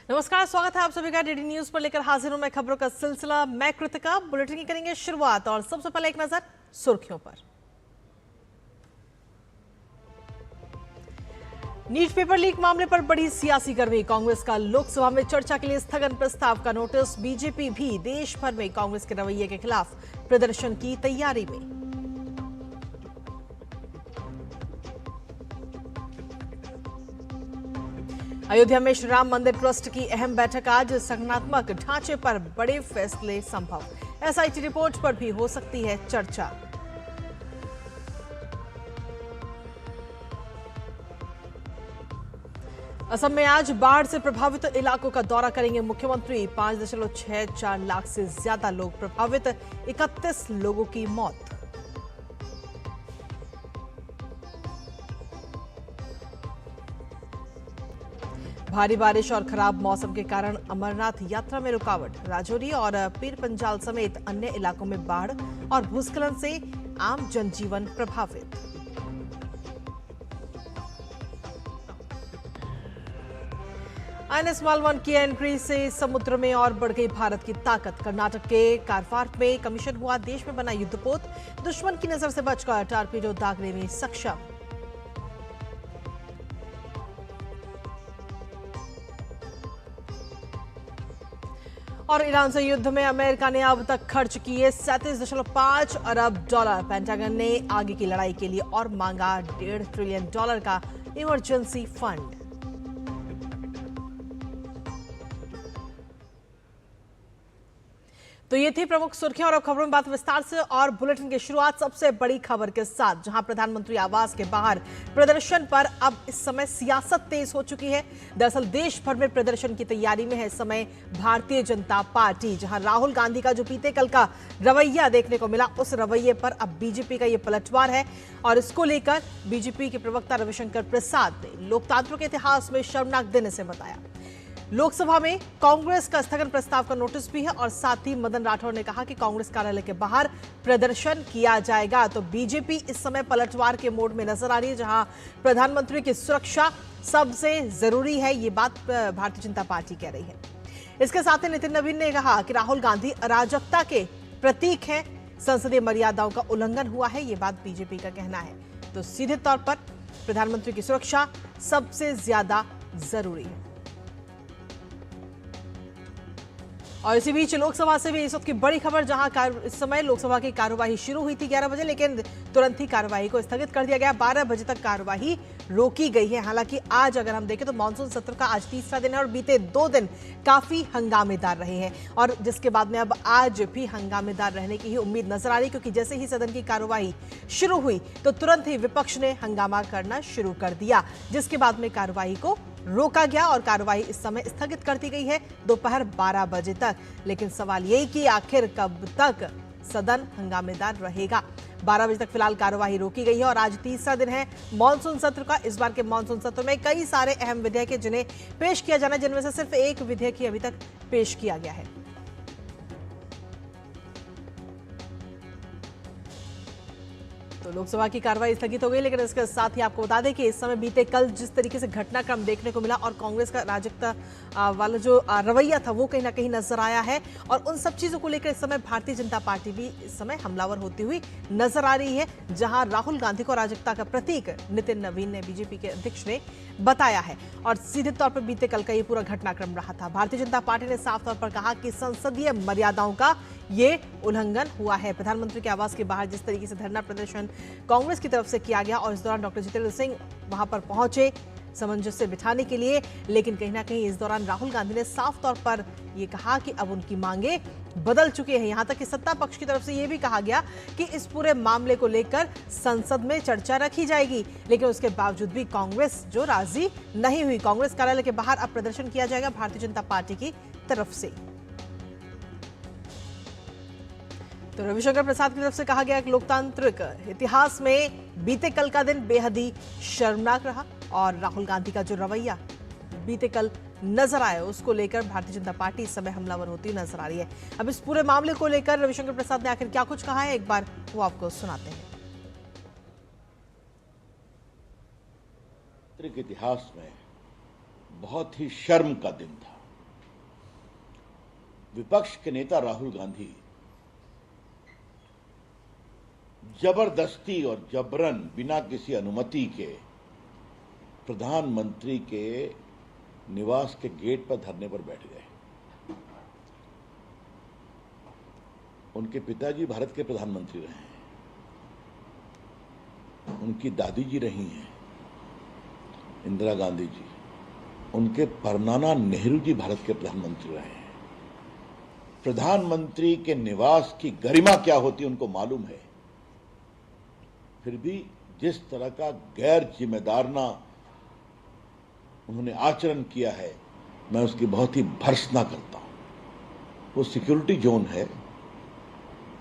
नमस्कार, स्वागत है आप सभी का डीडी न्यूज पर लेकर हाजिर हूं मैं खबरों का सिलसिला। मैं कृतिका बुलेटिन की करेंगे शुरुआत और सबसे पहले एक नजर सुर्खियों पर। नीट पेपर लीक मामले पर बड़ी सियासी गर्मी। कांग्रेस का लोकसभा में चर्चा के लिए स्थगन प्रस्ताव का नोटिस। बीजेपी भी देश भर में कांग्रेस के रवैये के खिलाफ प्रदर्शन की तैयारी में। अयोध्या में श्री राम मंदिर ट्रस्ट की अहम बैठक आज। संगठनात्मक ढांचे पर बड़े फैसले संभव। एसआईटी रिपोर्ट पर भी हो सकती है चर्चा। असम में आज बाढ़ से प्रभावित इलाकों का दौरा करेंगे मुख्यमंत्री। 5.64 लाख से ज्यादा लोग प्रभावित, 31 लोगों की मौत। भारी बारिश और खराब मौसम के कारण अमरनाथ यात्रा में रुकावट। राजौरी और पीर पंजाल समेत अन्य इलाकों में बाढ़ और भूस्खलन से आम जनजीवन प्रभावित। आईएनएस मालवन की एंट्री से समुद्र में और बढ़ गई भारत की ताकत। कर्नाटक के कारवार में कमीशन हुआ देश में बना युद्धपोत। दुश्मन की नजर से बचकर टारपीडो दागने में सक्षम। और ईरान से युद्ध में अमेरिका ने अब तक खर्च किए 37.5 अरब डॉलर। पेंटागन ने आगे की लड़ाई के लिए और मांगा $1.5 ट्रिलियन का इमरजेंसी फंड। तो ये थी प्रमुख सुर्खियां और अब खबरों में बात विस्तार से। और बुलेटिन की शुरुआत सबसे बड़ी खबर के साथ, जहां प्रधानमंत्री आवास के बाहर प्रदर्शन पर अब इस समय सियासत तेज हो चुकी है। दरअसल देश भर में प्रदर्शन की तैयारी में है इस समय भारतीय जनता पार्टी, जहां राहुल गांधी का जो बीते कल का रवैया देखने को मिला, उस रवैये पर अब बीजेपी का ये पलटवार है। और इसको लेकर बीजेपी के प्रवक्ता रविशंकर प्रसाद ने लोकतंत्र के इतिहास में शर्मनाक दिन इसे बताया। लोकसभा में कांग्रेस का स्थगन प्रस्ताव का नोटिस भी है और साथ ही मदन राठौर ने कहा कि कांग्रेस कार्यालय के बाहर प्रदर्शन किया जाएगा। तो बीजेपी इस समय पलटवार के मोड में नजर आ रही है, जहां प्रधानमंत्री की सुरक्षा सबसे जरूरी है, ये बात भारतीय जनता पार्टी कह रही है। इसके साथ ही नितिन नवीन ने कहा कि राहुल गांधी अराजकता के प्रतीक हैं, संसदीय मर्यादाओं का उल्लंघन हुआ है, ये बात बीजेपी का कहना है। तो सीधे तौर पर प्रधानमंत्री की सुरक्षा सबसे ज्यादा जरूरी है। और इसी बीच लोकसभा से भी इस वक्त की बड़ी खबर, जहां इस समय लोकसभा की कार्यवाही शुरू हुई थी 11 बजे, लेकिन तुरंत ही कार्यवाही को स्थगित कर दिया गया। 12 बजे तक कार्यवाही रोकी गई है। हालांकि आज अगर हम देखें तो मानसून सत्र का आज तीसरा दिन है और बीते 2 दिन काफी हंगामेदार रहे हैं, और जिसके बाद में अब आज भी हंगामेदार रहने की ही उम्मीद नजर आ रही, क्योंकि जैसे ही सदन की कार्यवाही शुरू हुई तो तुरंत ही विपक्ष ने हंगामा करना शुरू कर दिया, जिसके बाद में कार्यवाही को रोका गया और कार्यवाही इस समय स्थगित कर दी गई है दोपहर 12 बजे तक। लेकिन सवाल यही कि आखिर कब तक सदन हंगामेदार रहेगा। 12 बजे तक फिलहाल कार्यवाही रोकी गई है और आज तीसरा दिन है मॉनसून सत्र का। इस बार के मॉनसून सत्र में कई सारे अहम विधेयक हैं जिन्हें पेश किया जाना है, जिनमें से सिर्फ एक विधेयक ही अभी तक पेश किया गया है। तो लोकसभा की कार्रवाई स्थगित हो गई, लेकिन इसके साथ ही आपको बता दें कि इस समय बीते कल जिस तरीके से घटनाक्रम देखने को मिला और कांग्रेस का अराजकता वाला जो रवैया था वो कहीं ना कहीं नजर आया है, और उन सब चीजों को लेकर इस समय भारतीय जनता पार्टी भी इस समय हमलावर होती हुई नजर आ रही है, जहां राहुल गांधी को अराजकता का प्रतीक नितिन नवीन ने, बीजेपी के अध्यक्ष ने बताया है। और सीधे तौर पर बीते कल का ये पूरा घटनाक्रम रहा था। भारतीय जनता पार्टी ने साफ तौर पर कहा कि संसदीय मर्यादाओं का ये उल्लंघन हुआ है। प्रधानमंत्री के आवास के बाहर जिस तरीके से धरना प्रदर्शन कांग्रेस की तरफ से किया गया, और इस दौरान डॉक्टर जितेंद्र सिंह वहां पर पहुंचे सामंजस्य बिठाने के लिए, लेकिन कहीं ना कहीं इस दौरान राहुल गांधी ने साफ तौर पर यह कहा कि अब उनकी मांगे बदल चुकी हैं। यहां तक कि सत्ता पक्ष की तरफ से यह भी कहा गया कि इस पूरे मामले को लेकर संसद में चर्चा रखी जाएगी, लेकिन उसके बावजूद भी कांग्रेस जो राजी नहीं हुई। कांग्रेस कार्यालय के बाहर अब प्रदर्शन किया जाएगा भारतीय जनता पार्टी की तरफ से। तो रविशंकर प्रसाद की तरफ से कहा गया कि लोकतांत्रिक इतिहास में बीते कल का दिन बेहद ही शर्मनाक रहा, और राहुल गांधी का जो रवैया बीते कल नजर आया उसको लेकर भारतीय जनता पार्टी इस समय हमलावर होती नजर आ रही है। अब इस पूरे मामले को लेकर रविशंकर प्रसाद ने आखिर क्या कुछ कहा है, एक बार वो आपको सुनाते हैं। इतिहास में बहुत ही शर्म का दिन था। विपक्ष के नेता राहुल गांधी जबरदस्ती और जबरन बिना किसी अनुमति के प्रधानमंत्री के निवास के गेट पर धरने पर बैठ गए। उनके पिताजी भारत के प्रधानमंत्री रहे हैं, उनकी दादी जी रही हैं इंदिरा गांधी जी, उनके परनाना नेहरू जी भारत के प्रधानमंत्री रहे हैं। प्रधानमंत्री के निवास की गरिमा क्या होती उनको मालूम है, फिर भी जिस तरह का गैर जिम्मेदाराना उन्होंने आचरण किया है, मैं उसकी बहुत ही भर्त्सना करता हूं। वो सिक्योरिटी जोन है,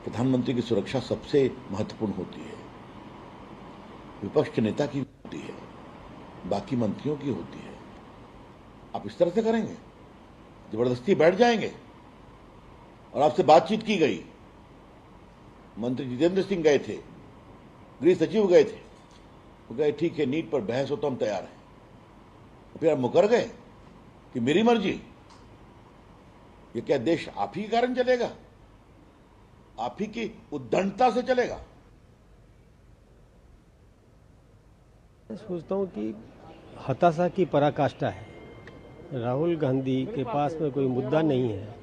प्रधानमंत्री की सुरक्षा सबसे महत्वपूर्ण होती है, विपक्ष के नेता की होती है, बाकी मंत्रियों की होती है। आप इस तरह से करेंगे, जबरदस्ती बैठ जाएंगे। और आपसे बातचीत की गई, मंत्री जितेंद्र सिंह गए थे, गृह सचिव गए थे, वो गए ठीक है नीट पर बहस हो तो हम तैयार हैं। फिर आप मुकर गए कि मेरी मर्जी। ये क्या देश आप ही के कारण चलेगा? आप ही की उद्दंडता से चलेगा? मैं सोचता हूँ कि हताशा की पराकाष्ठा है। राहुल गांधी के पास में कोई मुद्दा नहीं है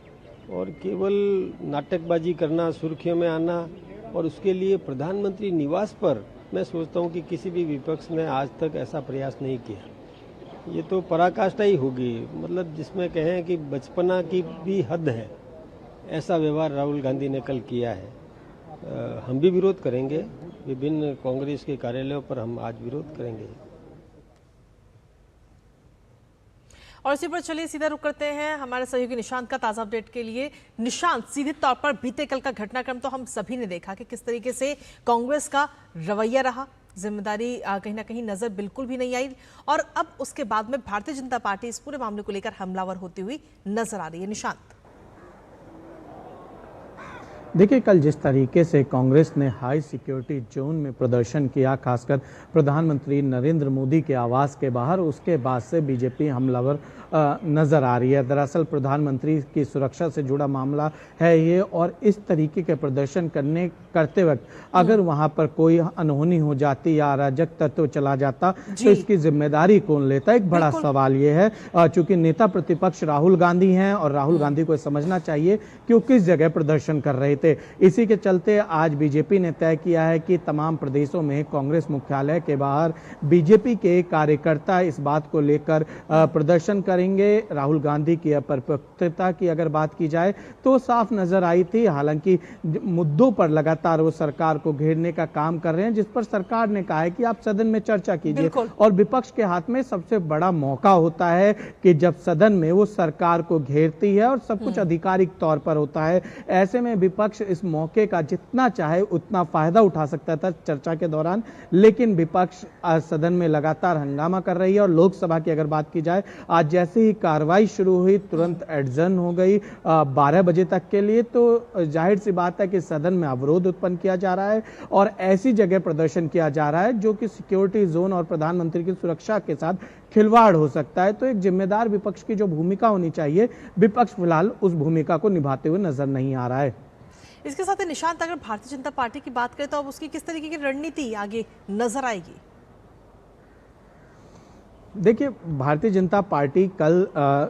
और केवल नाटकबाजी करना, सुर्खियों में आना, और उसके लिए प्रधानमंत्री निवास पर मैं सोचता हूँ कि किसी भी विपक्ष ने आज तक ऐसा प्रयास नहीं किया। ये तो पराकाष्ठा ही होगी, मतलब जिसमें कहें कि बचपना की भी हद है, ऐसा व्यवहार राहुल गांधी ने कल किया है। हम भी विरोध करेंगे, विभिन्न कांग्रेस के कार्यालयों पर हम आज विरोध करेंगे। और इसी पर चलिए सीधा रुक करते हैं हमारे सहयोगी निशांत का ताजा अपडेट के लिए। निशांत, सीधे तौर पर बीते कल का घटनाक्रम तो हम सभी ने देखा कि किस तरीके से कांग्रेस का रवैया रहा, जिम्मेदारी कहीं ना कहीं नजर बिल्कुल भी नहीं आई, और अब उसके बाद में भारतीय जनता पार्टी इस पूरे मामले को लेकर हमलावर होती हुई नजर आ रही है। निशांत, देखिए, कल जिस तरीके से कांग्रेस ने हाई सिक्योरिटी जोन में प्रदर्शन किया, खासकर प्रधानमंत्री नरेंद्र मोदी के आवास के बाहर, उसके बाद से बीजेपी हमलावर नजर आ रही है। दरअसल प्रधानमंत्री की सुरक्षा से जुड़ा मामला है ये, और इस तरीके के प्रदर्शन करते वक्त अगर वहां पर कोई अनहोनी हो जाती या अराजक तत्व चला जाता तो इसकी जिम्मेदारी कौन लेता? एक बड़ा सवाल ये है। चूंकि नेता प्रतिपक्ष राहुल गांधी हैं और राहुल गांधी को समझना चाहिए कि वो किस जगह प्रदर्शन कर रहे थे। इसी के चलते आज बीजेपी ने तय किया है कि तमाम प्रदेशों में कांग्रेस मुख्यालय के बाहर बीजेपी के कार्यकर्ता इस बात को लेकर प्रदर्शन करेंगे। राहुल गांधी की अपरिपक्वता की अगर बात की जाए तो साफ नजर आई थी। हालांकि मुद्दों पर लगातार वो सरकार को घेरने का काम कर रहे हैं, जिस पर सरकार ने कहा है कि आप सदन में चर्चा कीजिए, और विपक्ष के हाथ में सबसे बड़ा मौका होता है कि जब सदन में वो सरकार को घेरती है और सब कुछ आधिकारिक तौर पर होता है। ऐसे में विपक्ष इस मौके का जितना चाहे उतना फायदा उठा सकता था चर्चा के दौरान, लेकिन विपक्ष सदन में लगातार हंगामा कर रही है। और लोकसभा की अगर बात की जाए, आज जैसे ही कार्रवाई शुरू हुई तुरंत एडजर्न हो गई 12 बजे तक के लिए। तो जाहिर सी बात है कि सदन में अवरोध उत्पन्न किया जा रहा है और ऐसी जगह प्रदर्शन किया जा रहा है जो कि सिक्योरिटी जोन और प्रधानमंत्री की सुरक्षा के साथ खिलवाड़ हो सकता है। तो एक जिम्मेदार विपक्ष की जो भूमिका होनी चाहिए, विपक्ष फिलहाल उस भूमिका को निभाते हुए नजर नहीं आ रहा है। इसके साथ ही निशांत, अगर भारतीय जनता पार्टी की बात करें तो अब उसकी किस तरीके की रणनीति आगे नजर आएगी? देखिए, भारतीय जनता पार्टी कल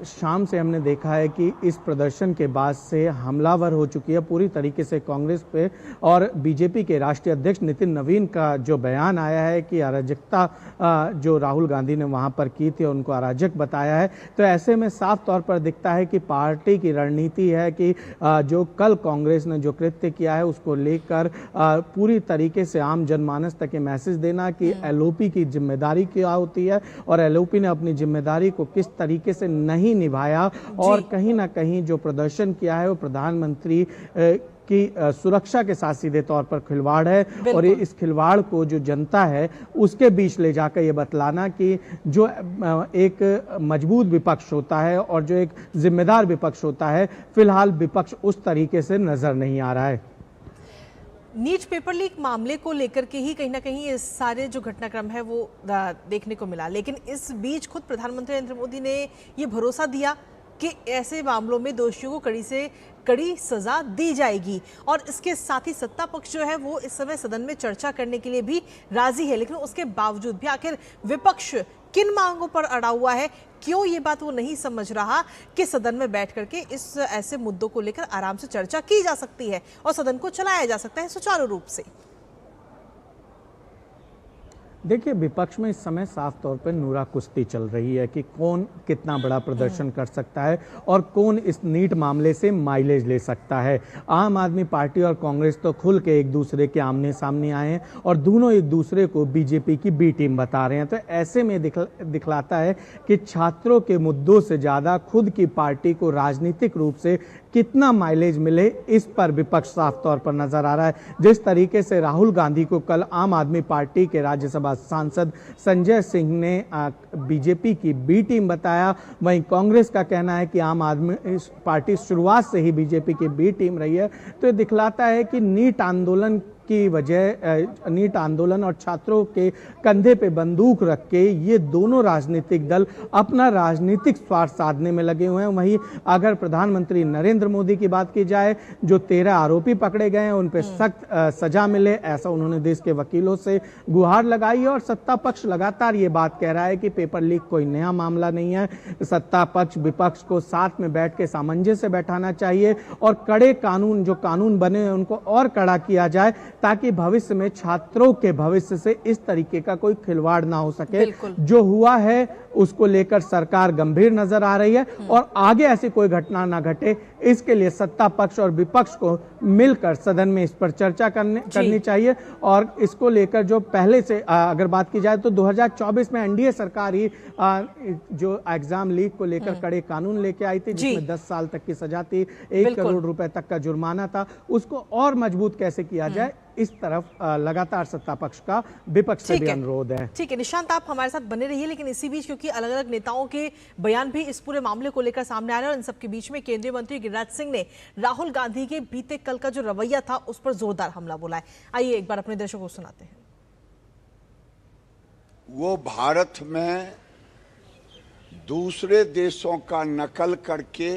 शाम से हमने देखा है कि इस प्रदर्शन के बाद से हमलावर हो चुकी है पूरी तरीके से कांग्रेस पे। और बीजेपी के राष्ट्रीय अध्यक्ष नितिन नवीन का जो बयान आया है कि अराजकता जो राहुल गांधी ने वहां पर की थी उनको अराजक बताया है। तो ऐसे में साफ तौर पर दिखता है कि पार्टी की रणनीति है कि जो कल कांग्रेस ने जो कृत्य किया है उसको लेकर पूरी तरीके से आम जनमानस तक ये मैसेज देना कि एलओपी की जिम्मेदारी क्या होती है और एलओपी ने अपनी जिम्मेदारी को किस तरीके से नहीं निभाया, और कहीं ना कहीं जो प्रदर्शन किया है वो प्रधानमंत्री की सुरक्षा के साथ सीधे तौर पर खिलवाड़ है। और ये इस खिलवाड़ को जो जनता है उसके बीच ले जाकर ये बतलाना कि जो एक मजबूत विपक्ष होता है और जो एक जिम्मेदार विपक्ष होता है, फिलहाल विपक्ष उस तरीके से नजर नहीं आ रहा है। नीट पेपर लीक मामले को लेकर के ही कहीं ना कहीं ये सारे जो घटनाक्रम है वो देखने को मिला, लेकिन इस बीच खुद प्रधानमंत्री नरेंद्र मोदी ने ये भरोसा दिया कि ऐसे मामलों में दोषियों को कड़ी से कड़ी सजा दी जाएगी। और इसके साथ ही सत्ता पक्ष जो है वो इस समय सदन में चर्चा करने के लिए भी राजी है, लेकिन उसके बावजूद भी आखिर विपक्ष किन मांगों पर अड़ा हुआ है, क्यों ये बात वो नहीं समझ रहा कि सदन में बैठ करके इस ऐसे मुद्दों को लेकर आराम से चर्चा की जा सकती है और सदन को चलाया जा सकता है सुचारू रूप से। देखिए, विपक्ष में इस समय साफ तौर पर नूरा कुश्ती चल रही है कि कौन कितना बड़ा प्रदर्शन कर सकता है और कौन इस नीट मामले से माइलेज ले सकता है। आम आदमी पार्टी और कांग्रेस तो खुल के एक दूसरे के आमने सामने आए हैं और दोनों एक दूसरे को बीजेपी की बी टीम बता रहे हैं। तो ऐसे में दिखलाता है कि छात्रों के मुद्दों से ज़्यादा खुद की पार्टी को राजनीतिक रूप से कितना माइलेज मिले, इस पर विपक्ष साफ तौर पर नजर आ रहा है। जिस तरीके से राहुल गांधी को कल आम आदमी पार्टी के राज्यसभा सांसद संजय सिंह ने बीजेपी की बी टीम बताया, वहीं कांग्रेस का कहना है कि आम आदमी पार्टी शुरुआत से ही बीजेपी की बी टीम रही है। तो ये दिखलाता है कि नीट आंदोलन की वजह, नीट आंदोलन और छात्रों के कंधे पे बंदूक रख के ये दोनों राजनीतिक दल अपना राजनीतिक स्वार्थ साधने में लगे हुए हैं। वहीं अगर प्रधानमंत्री नरेंद्र मोदी की बात की जाए, जो 13 आरोपी पकड़े गए हैं उन पे सख्त सजा मिले, ऐसा उन्होंने देश के वकीलों से गुहार लगाई। और सत्ता पक्ष लगातार ये बात कह रहा है कि पेपर लीक कोई नया मामला नहीं है। सत्ता पक्ष विपक्ष को साथ में बैठ के सामंजस्य बैठाना चाहिए और कड़े कानून, जो कानून बने हैं उनको और कड़ा किया जाए ताकि भविष्य में छात्रों के भविष्य से इस तरीके का कोई खिलवाड़ ना हो सके। जो हुआ है उसको लेकर सरकार गंभीर नजर आ रही है और आगे ऐसी कोई घटना ना घटे, इसके लिए सत्ता पक्ष और विपक्ष को मिलकर सदन में इस पर चर्चा करनी चाहिए। और इसको लेकर जो पहले से अगर बात की जाए तो 2024 में एनडीए सरकार ही जो एग्जाम लीक को लेकर कड़े कानून लेके आई थी, जिसमें 10 साल तक की सजा थी, 1 करोड़ रुपए तक का जुर्माना था। उसको और मजबूत कैसे किया जाए, इस तरफ लगातार सत्ता पक्ष का विपक्ष से भी अनुरोध है। ठीक है निशांत, आप हमारे साथ बने रहिए, लेकिन इसी बीच क्योंकि अलग अलग नेताओं के बयान भी इस पूरे मामले को लेकर सामने आ रहे हैं और इन सबके बीच में केंद्रीय मंत्री गिरिराज सिंह ने राहुल गांधी के बीते कल का जो रवैया था उस पर जोरदार हमला बोला है। आइए एक बार अपने दर्शकों को सुनाते हैं। वो भारत में दूसरे देशों का नकल करके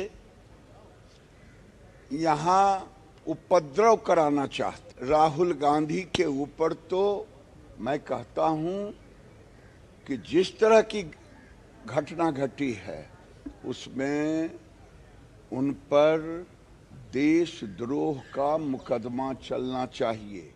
यहां उपद्रव कराना चाहते। राहुल गांधी के ऊपर तो मैं कहता हूं कि जिस तरह की घटना घटी है उसमें उन पर देशद्रोह का मुकदमा चलना चाहिए।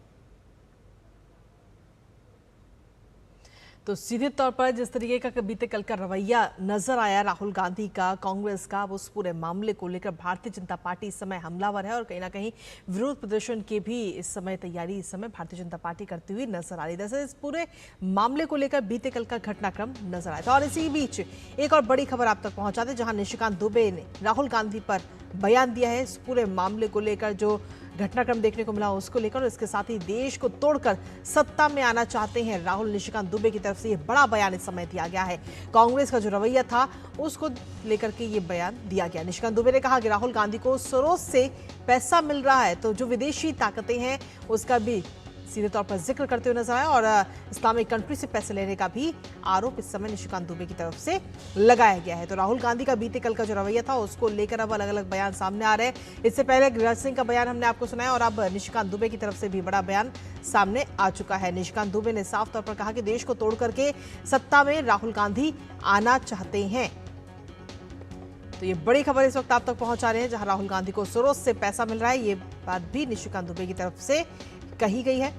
तो सीधे तौर पर जिस तरीके का बीते कल का रवैया नजर आया राहुल गांधी का, कांग्रेस का, उस पूरे मामले को लेकर भारतीय जनता पार्टी इस समय हमलावर है और कहीं ना कहीं विरोध प्रदर्शन की भी इस समय तैयारी इस समय भारतीय जनता पार्टी करती हुई नजर आ रही है। जैसे इस पूरे मामले को लेकर बीते कल का घटनाक्रम नजर आया था। और इसी बीच एक और बड़ी खबर आप तक पहुंचा दें, जहां निशिकांत दुबे ने राहुल गांधी पर बयान दिया है इस पूरे मामले को लेकर, जो घटनाक्रम देखने को मिला उसको लेकर, और इसके साथ ही देश को तोड़कर सत्ता में आना चाहते हैं राहुल। निशिकांत दुबे की तरफ से ये बड़ा बयान इस समय दिया गया है। कांग्रेस का जो रवैया था उसको लेकर के ये बयान दिया गया। निशिकांत दुबे ने कहा कि राहुल गांधी को सोरोस से पैसा मिल रहा है, तो जो विदेशी ताकतें हैं उसका भी सीधे तौर पर जिक्र करते हुए नजर आया और इस्लामिक कंट्री से पैसे लेने का भी आरोप इस समय निशिकांत दुबे की तरफ से लगाया गया है। तो राहुल गांधी का बीते कल का जो रवैया था उसको लेकर अब अलग अलग बयान सामने आ रहे हैं। इससे पहले गिरिराज सिंह का बयान हमने आपको सुनाया और अब निशिकांत दुबे की तरफ से भी बड़ा बयान सामने आ चुका है। निशिकांत दुबे ने साफ तौर पर कहा कि देश को तोड़ करके सत्ता में राहुल गांधी आना चाहते हैं। तो ये बड़ी खबर इस वक्त आप तक पहुंचा रहे हैं, जहां राहुल गांधी को सोरोस से पैसा मिल रहा है, ये बात भी निशिकांत दुबे की तरफ से कही गई है।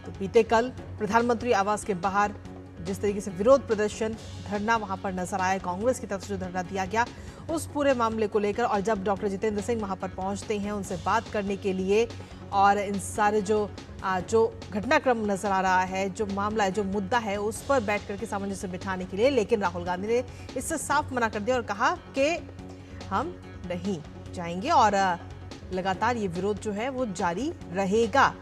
तो बीते कल प्रधानमंत्री आवास के बाहर जिस तरीके से विरोध प्रदर्शन, धरना वहां पर नजर आया, कांग्रेस की तरफ से जो धरना दिया गया उस पूरे मामले को लेकर, और जब डॉक्टर जितेंद्र सिंह वहां पर पहुंचते हैं उनसे बात करने के लिए और इन सारे जो घटनाक्रम नजर आ रहा है, जो मामला है, जो मुद्दा है, उस पर बैठ करके सामंजस्य बिठाने के लिए, लेकिन राहुल गांधी ने इससे साफ मना कर दिया और कहा कि हम नहीं जाएंगे और लगातार ये विरोध जो है वो जारी रहेगा।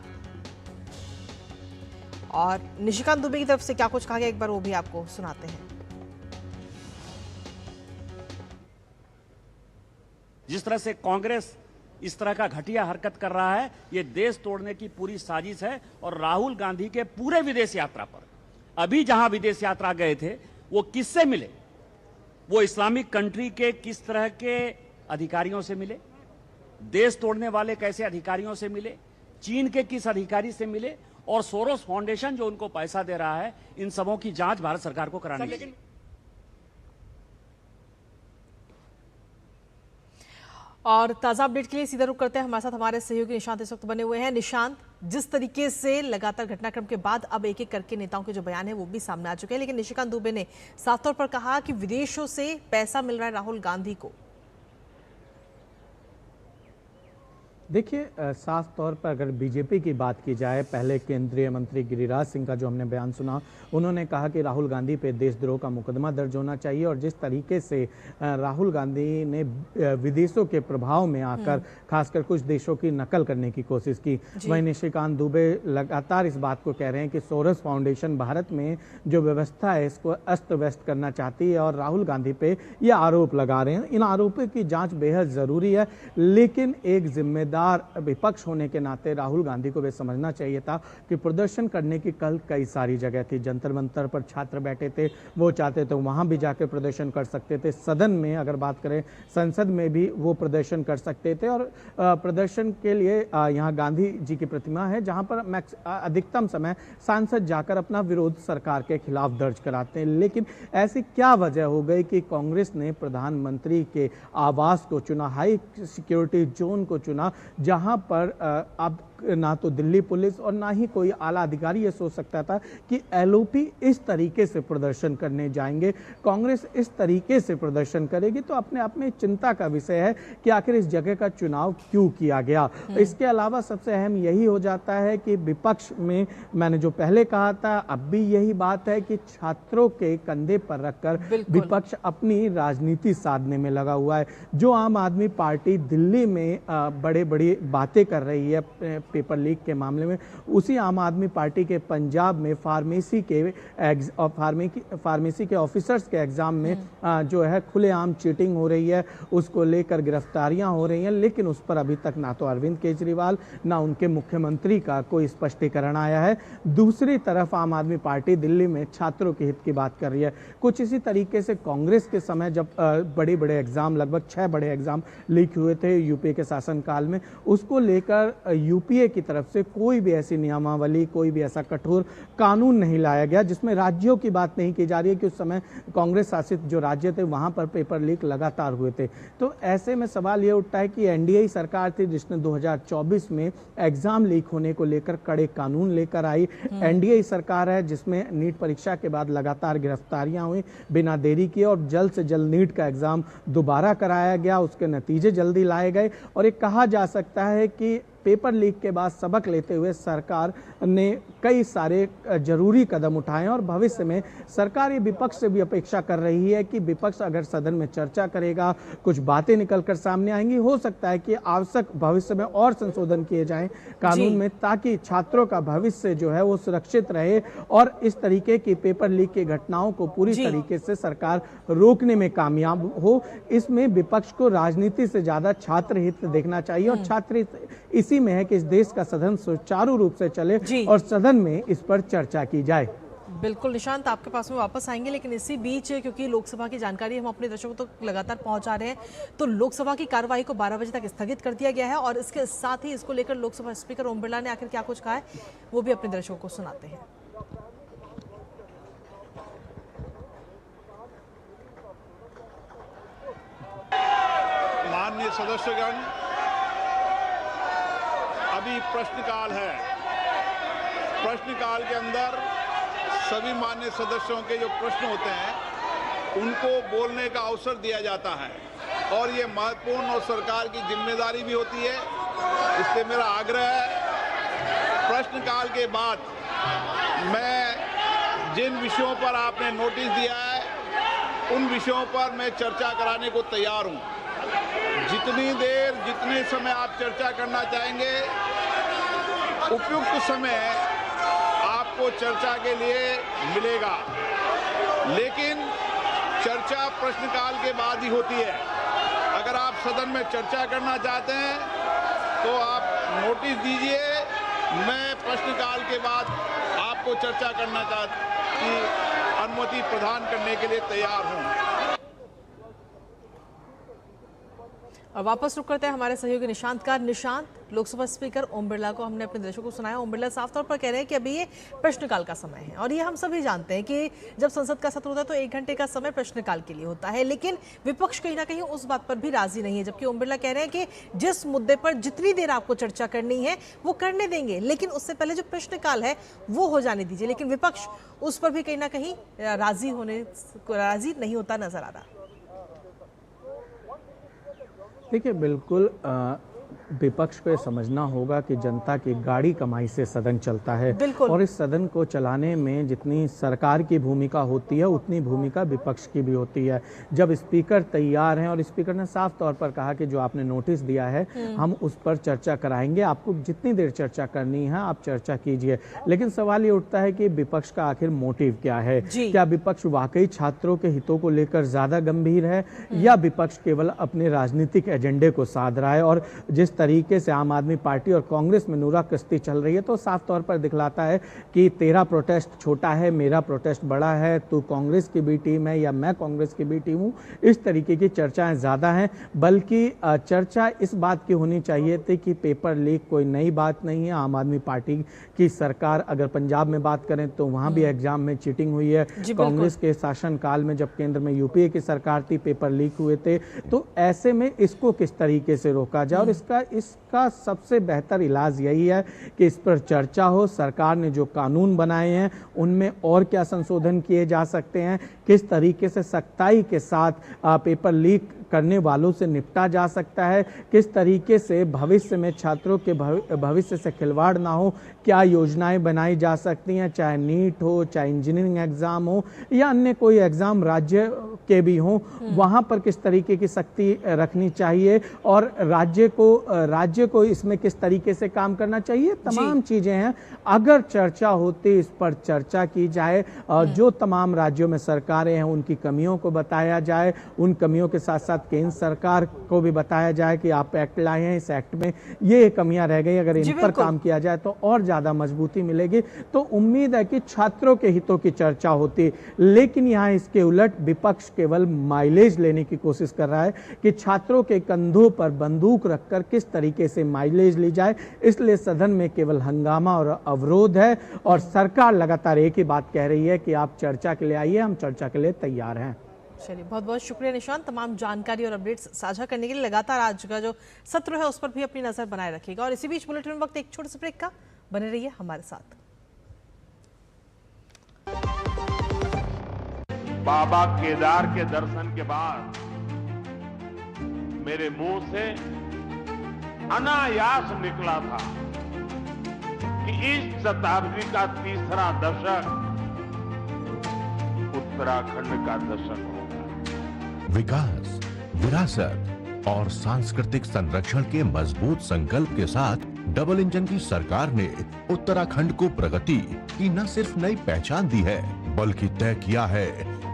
और निशिकांत दुबे की तरफ से क्या कुछ कहा गया एक बार वो भी आपको सुनाते हैं। जिस तरह से कांग्रेस इस तरह का घटिया हरकत कर रहा है, ये देश तोड़ने की पूरी साजिश है। और राहुल गांधी के पूरे विदेश यात्रा पर, अभी जहां विदेश यात्रा गए थे वो किससे मिले, वो इस्लामिक कंट्री के किस तरह के अधिकारियों से मिले, देश तोड़ने वाले कैसे अधिकारियों से मिले, चीन के किस अधिकारी से मिले, और सोरोस फाउंडेशन जो उनको पैसा दे रहा है, इन सबों की जांच भारत सरकार को करानी चाहिए। और ताजा अपडेट के लिए सीधा रुख करते हैं, हमारे साथ हमारे सहयोगी निशांत इस वक्त बने हुए हैं। निशांत, जिस तरीके से लगातार घटनाक्रम के बाद अब एक एक करके नेताओं के जो बयान है वो भी सामने आ चुके हैं, लेकिन निशिकांत दुबे ने साफ तौर पर कहा कि विदेशों से पैसा मिल रहा है राहुल गांधी को। देखिए, साफ तौर पर अगर बीजेपी की बात की जाए, पहले केंद्रीय मंत्री गिरिराज सिंह का जो हमने बयान सुना, उन्होंने कहा कि राहुल गांधी पे देशद्रोह का मुकदमा दर्ज होना चाहिए। और जिस तरीके से राहुल गांधी ने विदेशों के प्रभाव में आकर खासकर कुछ देशों की नकल करने की कोशिश की, वहीं निशिकांत दुबे लगातार इस बात को कह रहे हैं कि सोरस फाउंडेशन भारत में जो व्यवस्था है इसको अस्त व्यस्त करना चाहती है और राहुल गांधी पे ये आरोप लगा रहे हैं। इन आरोपों की जाँच बेहद ज़रूरी है, लेकिन एक जिम्मेदार विपक्ष होने के नाते राहुल गांधी को भी समझना चाहिए था कि प्रदर्शन करने की कल कई सारी जगह थी। जंतर मंतर पर छात्र बैठे थे, वो चाहते तो वहां भी जाकर प्रदर्शन कर सकते थे। सदन में अगर बात करें, संसद में भी वो प्रदर्शन कर सकते थे। और प्रदर्शन के लिए यहाँ गांधी जी की प्रतिमा है जहां पर अधिकतम समय सांसद जाकर अपना विरोध सरकार के खिलाफ दर्ज कराते हैं। लेकिन ऐसी क्या वजह हो गई कि कांग्रेस ने प्रधानमंत्री के आवास को चुना, हाई सिक्योरिटी जोन को चुना, जहां पर अब ना तो दिल्ली पुलिस और ना ही कोई आला अधिकारी ये सोच सकता था कि एलओपी इस तरीके से प्रदर्शन करने जाएंगे, कांग्रेस इस तरीके से प्रदर्शन करेगी। तो अपने आप में चिंता का विषय है कि आखिर इस जगह का चुनाव क्यों किया गया। इसके अलावा सबसे अहम यही हो जाता है कि विपक्ष में, मैंने जो पहले कहा था, अब भी यही बात है कि छात्रों के कंधे पर रखकर विपक्ष अपनी राजनीति साधने में लगा हुआ है। जो आम आदमी पार्टी दिल्ली में बड़े बड़ी बातें कर रही है पेपर लीक के मामले में, उसी आम आदमी पार्टी के पंजाब में फार्मेसी के ऑफिसर्स के एग्जाम में जो है खुलेआम चीटिंग हो रही है, उसको लेकर गिरफ्तारियां हो रही हैं। लेकिन उस पर अभी तक ना तो अरविंद केजरीवाल ना उनके मुख्यमंत्री का कोई स्पष्टीकरण आया है। दूसरी तरफ आम आदमी पार्टी दिल्ली में छात्रों के हित की बात कर रही है। कुछ इसी तरीके से कांग्रेस के समय जब बड़े बड़े एग्जाम, लगभग 6 बड़े एग्जाम लीक हुए थे यूपीए के शासनकाल में, उसको लेकर यूपीए की तरफ से कोई भी ऐसी नियमावली, कोई भी ऐसा कठोर कानून नहीं लाया गया, जिसमें राज्यों की बात नहीं की जा रही है कि उस समय कांग्रेस शासित जो राज्य थे वहां पर पेपर लीक लगातार हुए थे। तो ऐसे में सवाल ये उठता है कि एनडीए सरकार थी जिसने 2024 में एग्जाम लीक होने को लेकर कड़े कानून लेकर आई। एनडीए सरकार है जिसमें नीट परीक्षा के बाद लगातार गिरफ्तारियां हुई बिना देरी किए, और जल्द से जल्द नीट का एग्जाम दोबारा कराया गया, उसके नतीजे जल्दी लाए गए। और ये कहा जा सकता है कि पेपर लीक के बाद सबक लेते हुए सरकार ने कई सारे जरूरी कदम उठाए और भविष्य में सरकार ये विपक्ष से भी अपेक्षा कर रही है कि विपक्ष अगर सदन में चर्चा करेगा, कुछ बातें निकलकर सामने आएंगी, हो सकता है कि आवश्यक भविष्य में और संशोधन किए जाएं कानून में, ताकि छात्रों का भविष्य जो है वो सुरक्षित रहे और इस तरीके की पेपर लीक की घटनाओं को पूरी तरीके से सरकार रोकने में कामयाब हो। इसमें विपक्ष को राजनीति से ज्यादा छात्र हित देखना चाहिए और छात्र हित इसी में है कि इस देश का सदन सुचारू रूप से चले और सदन में इस पर चर्चा की जाए। बिल्कुल निशांत, आपके पास में वापस आएंगे, लेकिन इसी बीच क्योंकि लोकसभा की जानकारी हम अपने दर्शकों तक तो लगातार पहुंचा रहे हैं, तो लोकसभा की कार्यवाही को 12 बजे तक स्थगित कर दिया गया है और इसके साथ ही इसको लेकर लोकसभा स्पीकर ओम बिरला ने आखिर क्या कुछ कहा है वो भी अपने दर्शकों को सुनाते हैं। माननीय सदस्यगण, अभी प्रश्नकाल है। प्रश्नकाल के अंदर सभी माननीय सदस्यों के जो प्रश्न होते हैं उनको बोलने का अवसर दिया जाता है और ये महत्वपूर्ण और सरकार की जिम्मेदारी भी होती है। इसलिए मेरा आग्रह है, प्रश्नकाल के बाद मैं जिन विषयों पर आपने नोटिस दिया है उन विषयों पर मैं चर्चा कराने को तैयार हूँ। जितनी देर, जितने समय आप चर्चा करना चाहेंगे, उपयुक्त समय आपको चर्चा के लिए मिलेगा। लेकिन चर्चा प्रश्नकाल के बाद ही होती है। अगर आप सदन में चर्चा करना चाहते हैं तो आप नोटिस दीजिए, मैं प्रश्नकाल के बाद आपको चर्चा करना की अनुमति प्रदान करने के लिए तैयार हूँ। और वापस रुक करते हैं हमारे सहयोगी निशांत का। निशांत, लोकसभा स्पीकर ओम बिरला को हमने अपने दर्शकों को सुनाया। ओम बिरला साफ तौर पर कह रहे हैं कि अभी ये प्रश्नकाल का समय है, और ये हम सभी जानते हैं कि जब संसद का सत्र होता है तो 1 घंटे का समय प्रश्नकाल के लिए होता है, लेकिन विपक्ष कहीं ना कहीं उस बात पर भी राजी नहीं है। जबकि ओम बिरला कह रहे हैं कि जिस मुद्दे पर जितनी देर आपको चर्चा करनी है वो करने देंगे, लेकिन उससे पहले जो प्रश्नकाल है वो हो जाने दीजिए। लेकिन विपक्ष उस पर भी कहीं ना कहीं राजी नहीं होता नजर आ रहा। देखिए, बिल्कुल विपक्ष को यह समझना होगा कि जनता की गाड़ी कमाई से सदन चलता है, और इस सदन को चलाने में जितनी सरकार की भूमिका होती है उतनी भूमिका विपक्ष की भी होती है। जब स्पीकर तैयार हैं, और स्पीकर ने साफ तौर पर कहा कि जो आपने नोटिस दिया है हम उस पर चर्चा कराएंगे, आपको जितनी देर चर्चा करनी है आप चर्चा कीजिए। लेकिन सवाल ये उठता है कि विपक्ष का आखिर मोटिव क्या है? क्या विपक्ष वाकई छात्रों के हितों को लेकर ज्यादा गंभीर है, या विपक्ष केवल अपने राजनीतिक एजेंडे को साध रहा है? और जिस तरीके से आम आदमी पार्टी और कांग्रेस में नूरा कश्ती चल रही है, तो साफ तौर पर दिखलाता है कि तेरा प्रोटेस्ट छोटा है, मेरा प्रोटेस्ट बड़ा है, तू कांग्रेस की भी टीम है या मैं कांग्रेस की भी टीम हूं। इस तरीके की चर्चाएं ज्यादा हैं, बल्कि चर्चा इस बात की होनी चाहिए थी कि पेपर लीक कोई नई बात नहीं है। आम आदमी पार्टी की सरकार, अगर पंजाब में बात करें तो वहां भी एग्जाम में चीटिंग हुई है। कांग्रेस के शासनकाल में जब केंद्र में यूपीए की सरकार थी, पेपर लीक हुए थे। तो ऐसे में इसको किस तरीके से रोका जाए, और इसका सबसे बेहतर इलाज यही है कि इस पर चर्चा हो। सरकार ने जो कानून बनाए हैं उनमें और क्या संशोधन किए जा सकते हैं, किस तरीके से सख्ताई के साथ पेपर लीक करने वालों से निपटा जा सकता है, किस तरीके से भविष्य में छात्रों के भविष्य से खिलवाड़ ना हो, क्या योजनाएं बनाई जा सकती हैं, चाहे नीट हो, चाहे इंजीनियरिंग एग्जाम हो, या अन्य कोई एग्जाम राज्य के भी हों, वहां पर किस तरीके की सख्ती रखनी चाहिए, और राज्य को इसमें किस तरीके से काम करना चाहिए। तमाम चीजें हैं। अगर चर्चा होती, इस पर चर्चा की जाए, जो तमाम राज्यों में सरकारें हैं उनकी कमियों को बताया जाए, उन कमियों के साथ साथ केंद्र सरकार को भी बताया जाए कि आप एक्ट लाए हैं, इस एक्ट में ये कमियां रह गई, अगर इन पर काम किया जाए तो और ज्यादा मजबूती मिलेगी। तो उम्मीद है कि छात्रों के हितों की चर्चा होती, लेकिन यहां इसके उलट विपक्ष केवल माइलेज लेने की कोशिश कर रहा है कि छात्रों के कंधों पर बंदूक रखकर किस तरीके से माइलेज ली जाए। इसलिए सदन में केवल हंगामा और अवरोध है, और सरकार लगातार एक ही बात कह रही है कि आप चर्चा के लिए आइए, हम चर्चा के लिए तैयार हैं। चलिए, बहुत बहुत शुक्रिया निशांत, तमाम जानकारी और अपडेट्स साझा करने के लिए। लगातार आज का जो सत्र है उस पर भी अपनी नजर बनाए रखिएगा। और इसी बीच बुलेटिन में वक्त एक छोटे से ब्रेक का, बने रहिए हमारे साथ। बाबा केदार के दर्शन के बाद मेरे मुंह से अनायास निकला था कि इस शताब्दी का तीसरा दशक उत्तराखंड का दशक होगा। विकास, विरासत और सांस्कृतिक संरक्षण के मजबूत संकल्प के साथ डबल इंजन की सरकार ने उत्तराखंड को प्रगति की न सिर्फ नई पहचान दी है, बल्कि तय किया है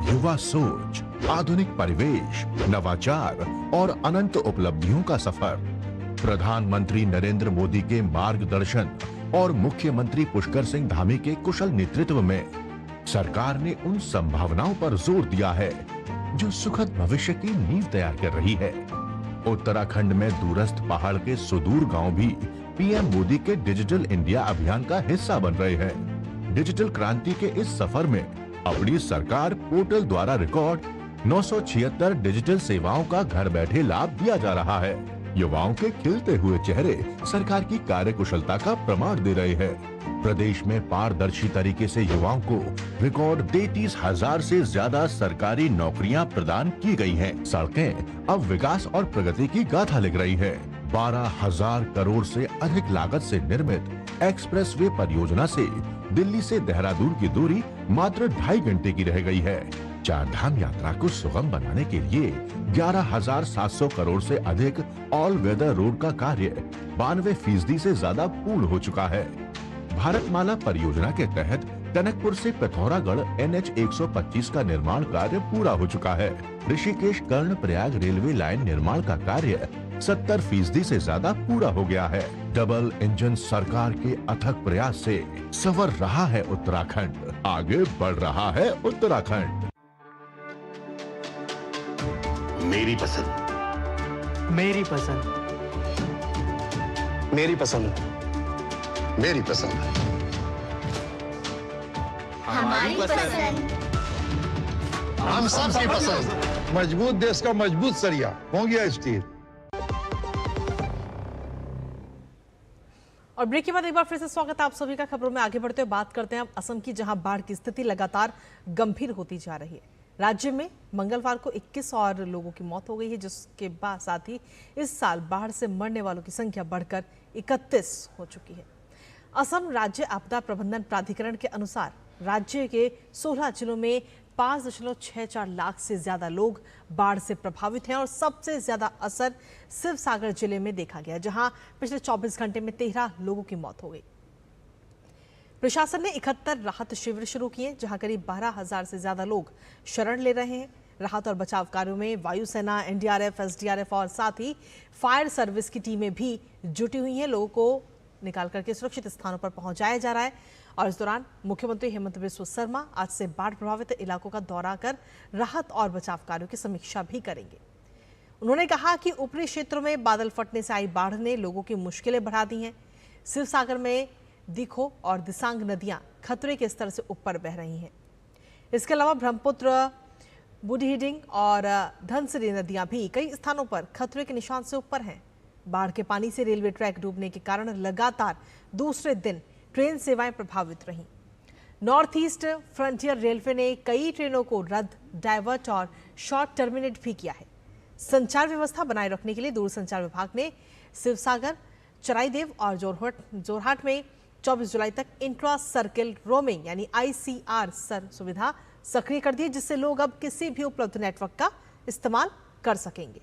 युवा सोच, आधुनिक परिवेश, नवाचार और अनंत उपलब्धियों का सफर। प्रधानमंत्री नरेंद्र मोदी के मार्गदर्शन और मुख्यमंत्री पुष्कर सिंह धामी के कुशल नेतृत्व में सरकार ने उन संभावनाओं पर जोर दिया है जो सुखद भविष्य की नींव तैयार कर रही है। उत्तराखंड में दूरस्थ पहाड़ के सुदूर गांव भी पीएम मोदी के डिजिटल इंडिया अभियान का हिस्सा बन रहे हैं। डिजिटल क्रांति के इस सफर में अपनी सरकार पोर्टल द्वारा रिकॉर्ड 976 डिजिटल सेवाओं का घर बैठे लाभ दिया जा रहा है। युवाओं के खिलते हुए चेहरे सरकार की कार्यकुशलता का प्रमाण दे रहे हैं। प्रदेश में पारदर्शी तरीके से युवाओं को रिकॉर्ड 33,000 से ज्यादा सरकारी नौकरियां प्रदान की गई हैं। सड़कें अब विकास और प्रगति की गाथा लिख रही है। 12,000 करोड़ से अधिक लागत से निर्मित एक्सप्रेसवे परियोजना से दिल्ली से देहरादून की दूरी मात्र 2.5 घंटे की रह गई है। चार धाम यात्रा को सुगम बनाने के लिए 11,700 करोड़ से अधिक ऑल वेदर रोड का कार्य 92% से ज्यादा पूर्ण हो चुका है। भारतमाला परियोजना के तहत टनकपुर से पिथौरागढ़ NH 125 का निर्माण कार्य पूरा हो चुका है। ऋषिकेश कर्णप्रयाग रेलवे लाइन निर्माण का कार्य 70% से ज्यादा पूरा हो गया है। डबल इंजन सरकार के अथक प्रयास से संवर रहा है उत्तराखंड, आगे बढ़ रहा है उत्तराखंड। मेरी पसंद मेरी पसंद। मेरी पसंद। मेरी पसंद। हमारी पसंद। हम सबकी पसंद। मजबूत देश का मजबूत सरिया हो गया स्टील। और ब्रेक के बाद एक बार फिर से स्वागत है आप सभी का। खबरों में आगे बढ़ते हुए बात करते हैं अब असम की, जहां बाढ़ की स्थिति लगातार गंभीर होती जा रही है। राज्य में मंगलवार को 21 और लोगों की मौत हो गई है, जिसके बाद साथ ही इस साल बाढ़ से मरने वालों की संख्या बढ़कर 31 हो चुकी है। असम राज्य आपदा प्रबंधन प्राधिकरण के अनुसार राज्य के 16 जिलों में 5.64 लाख से ज्यादा लोग बाढ़ से प्रभावित हैं और सबसे ज्यादा असर शिवसागर जिले में देखा गया, जहां पिछले 24 घंटे में 13 लोगों की मौत हो गई। प्रशासन ने 71 राहत शिविर शुरू किए, जहां करीब 12,000 से ज्यादा लोग शरण ले रहे हैं। राहत और बचाव कार्यों में वायुसेना, एनडीआरएफ, एसडीआरएफ और साथ ही फायर सर्विस की टीमें भी जुटी हुई हैं। लोगों को निकाल करके सुरक्षित स्थानों पर पहुंचाया जा रहा है और इस दौरान मुख्यमंत्री हेमंत बिस्वा शर्मा आज से बाढ़ प्रभावित इलाकों का दौरा कर राहत और बचाव कार्यों की समीक्षा भी करेंगे। उन्होंने कहा कि ऊपरी क्षेत्रों में बादल फटने से आई बाढ़ ने लोगों की मुश्किलें बढ़ा दी हैं। शिवसागर में दिखो और दिसांग नदियां खतरे के स्तर से ऊपर बह रही हैं। इसके अलावा ब्रह्मपुत्र, बुढ़ीडिंग और धनसिरी नदियां भी कई स्थानों पर खतरे के निशान से ऊपर हैं। बाढ़ के पानी से रेलवे ट्रैक डूबने के कारण लगातार दूसरे दिन ट्रेन सेवाएं प्रभावित रहीं। नॉर्थ ईस्ट फ्रंटियर रेलवे ने कई ट्रेनों को रद्द, डाइवर्ट और शॉर्ट टर्मिनेट भी किया है। संचार व्यवस्था बनाए रखने के लिए दूरसंचार विभाग ने शिवसागर, चराईदेव और जोरहाट में 24 जुलाई तक इंट्रा सर्किल रोमिंग यानी ICR सुविधा सक्रिय कर दी है, जिससे लोग अब किसी भी उपलब्ध नेटवर्क का इस्तेमाल कर सकेंगे।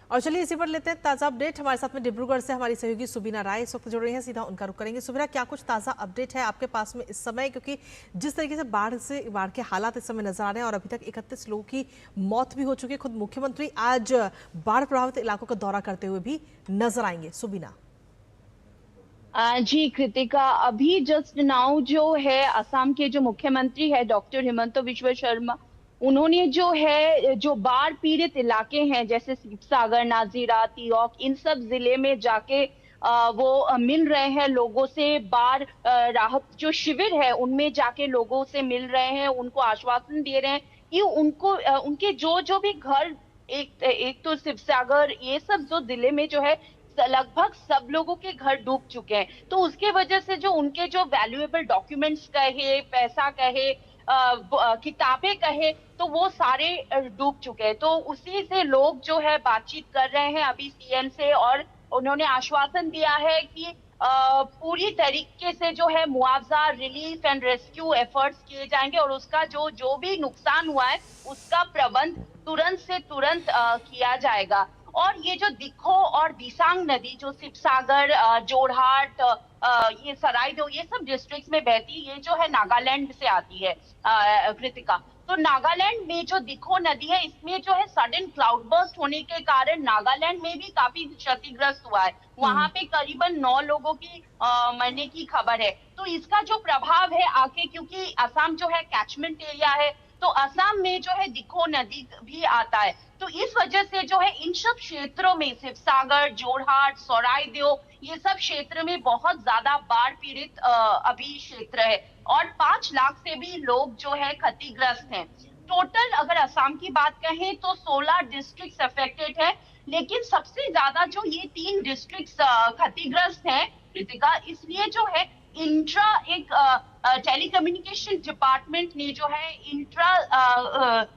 और चलिए इसी पर लेते हैं ताजा अपडेट। हमारे साथ में डिब्रूगढ़ से हमारी सहयोगी सुबीना राय इस वक्त जुड़ रही हैं, सीधा उनका रुख करेंगे। सुबीना, क्या कुछ ताजा अपडेट है आपके पास में इस समय, क्योंकि जिस तरीके से बाढ़ के हालात इस समय नजर आ रहे हैं और अभी तक 31 लोगों की मौत भी हो चुकी है। खुद मुख्यमंत्री आज बाढ़ प्रभावित इलाकों का दौरा करते हुए भी नजर आएंगे। सुबीना जी कृतिका, अभी जस्ट नाउ जो है असम के जो मुख्यमंत्री है डॉक्टर हिमंत बिस्वा शर्मा, उन्होंने जो है जो बाढ़ पीड़ित इलाके हैं जैसे शिवसागर, नाजीरा, तिरौक, इन सब जिले में जाके वो मिल रहे हैं लोगों से। बाढ़ राहत जो शिविर है उनमें जाके लोगों से मिल रहे हैं, उनको आश्वासन दे रहे हैं कि उनको उनके जो भी घर, एक तो शिवसागर, ये सब जो जिले में जो है लगभग सब लोगों के घर डूब चुके हैं। तो उसके वजह से जो उनके जो वैल्यूएबल डॉक्यूमेंट्स कहे, पैसा कहे, किताबें कहे, तो वो सारे डूब चुके हैं। तो उसी से लोग जो है बातचीत कर रहे हैं अभी सीएम से, और उन्होंने आश्वासन दिया है कि पूरी तरीके से जो है मुआवजा, रिलीफ एंड रेस्क्यू एफर्ट्स किए जाएंगे और उसका जो भी नुकसान हुआ है उसका प्रबंध तुरंत से तुरंत किया जाएगा। और ये जो दिखो और दिसांग नदी जो शिवसागर, जोरहाट, ये सरायदेव, ये सब डिस्ट्रिक्ट्स में बहती, ये जो है नागालैंड से आती है कृतिका। तो नागालैंड में जो दिखो नदी है, इसमें जो है सडन क्लाउड बर्स्ट होने के कारण नागालैंड में भी काफी क्षतिग्रस्त हुआ है। वहां पे करीबन 9 लोगों की मरने की खबर है। तो इसका जो प्रभाव है आके, क्योंकि असम जो है कैचमेंट एरिया है, तो असम में जो है दिखो नदी भी आता है। तो इस वजह से जो है इन सब क्षेत्रों में शिवसागर, जोरहाट, सरायदेव, ये सब क्षेत्र में बहुत ज्यादा बाढ़ पीड़ित अभी क्षेत्र है और 5 लाख से भी लोग जो है क्षतिग्रस्त हैं। टोटल अगर असम की बात कहें तो 16 डिस्ट्रिक्ट्स अफेक्टेड है, लेकिन सबसे ज्यादा जो ये 3 डिस्ट्रिक्ट्स क्षतिग्रस्त हैं कृतिका, इसलिए जो है इंट्रा एक टेलीकम्युनिकेशन डिपार्टमेंट ने जो है इंट्रा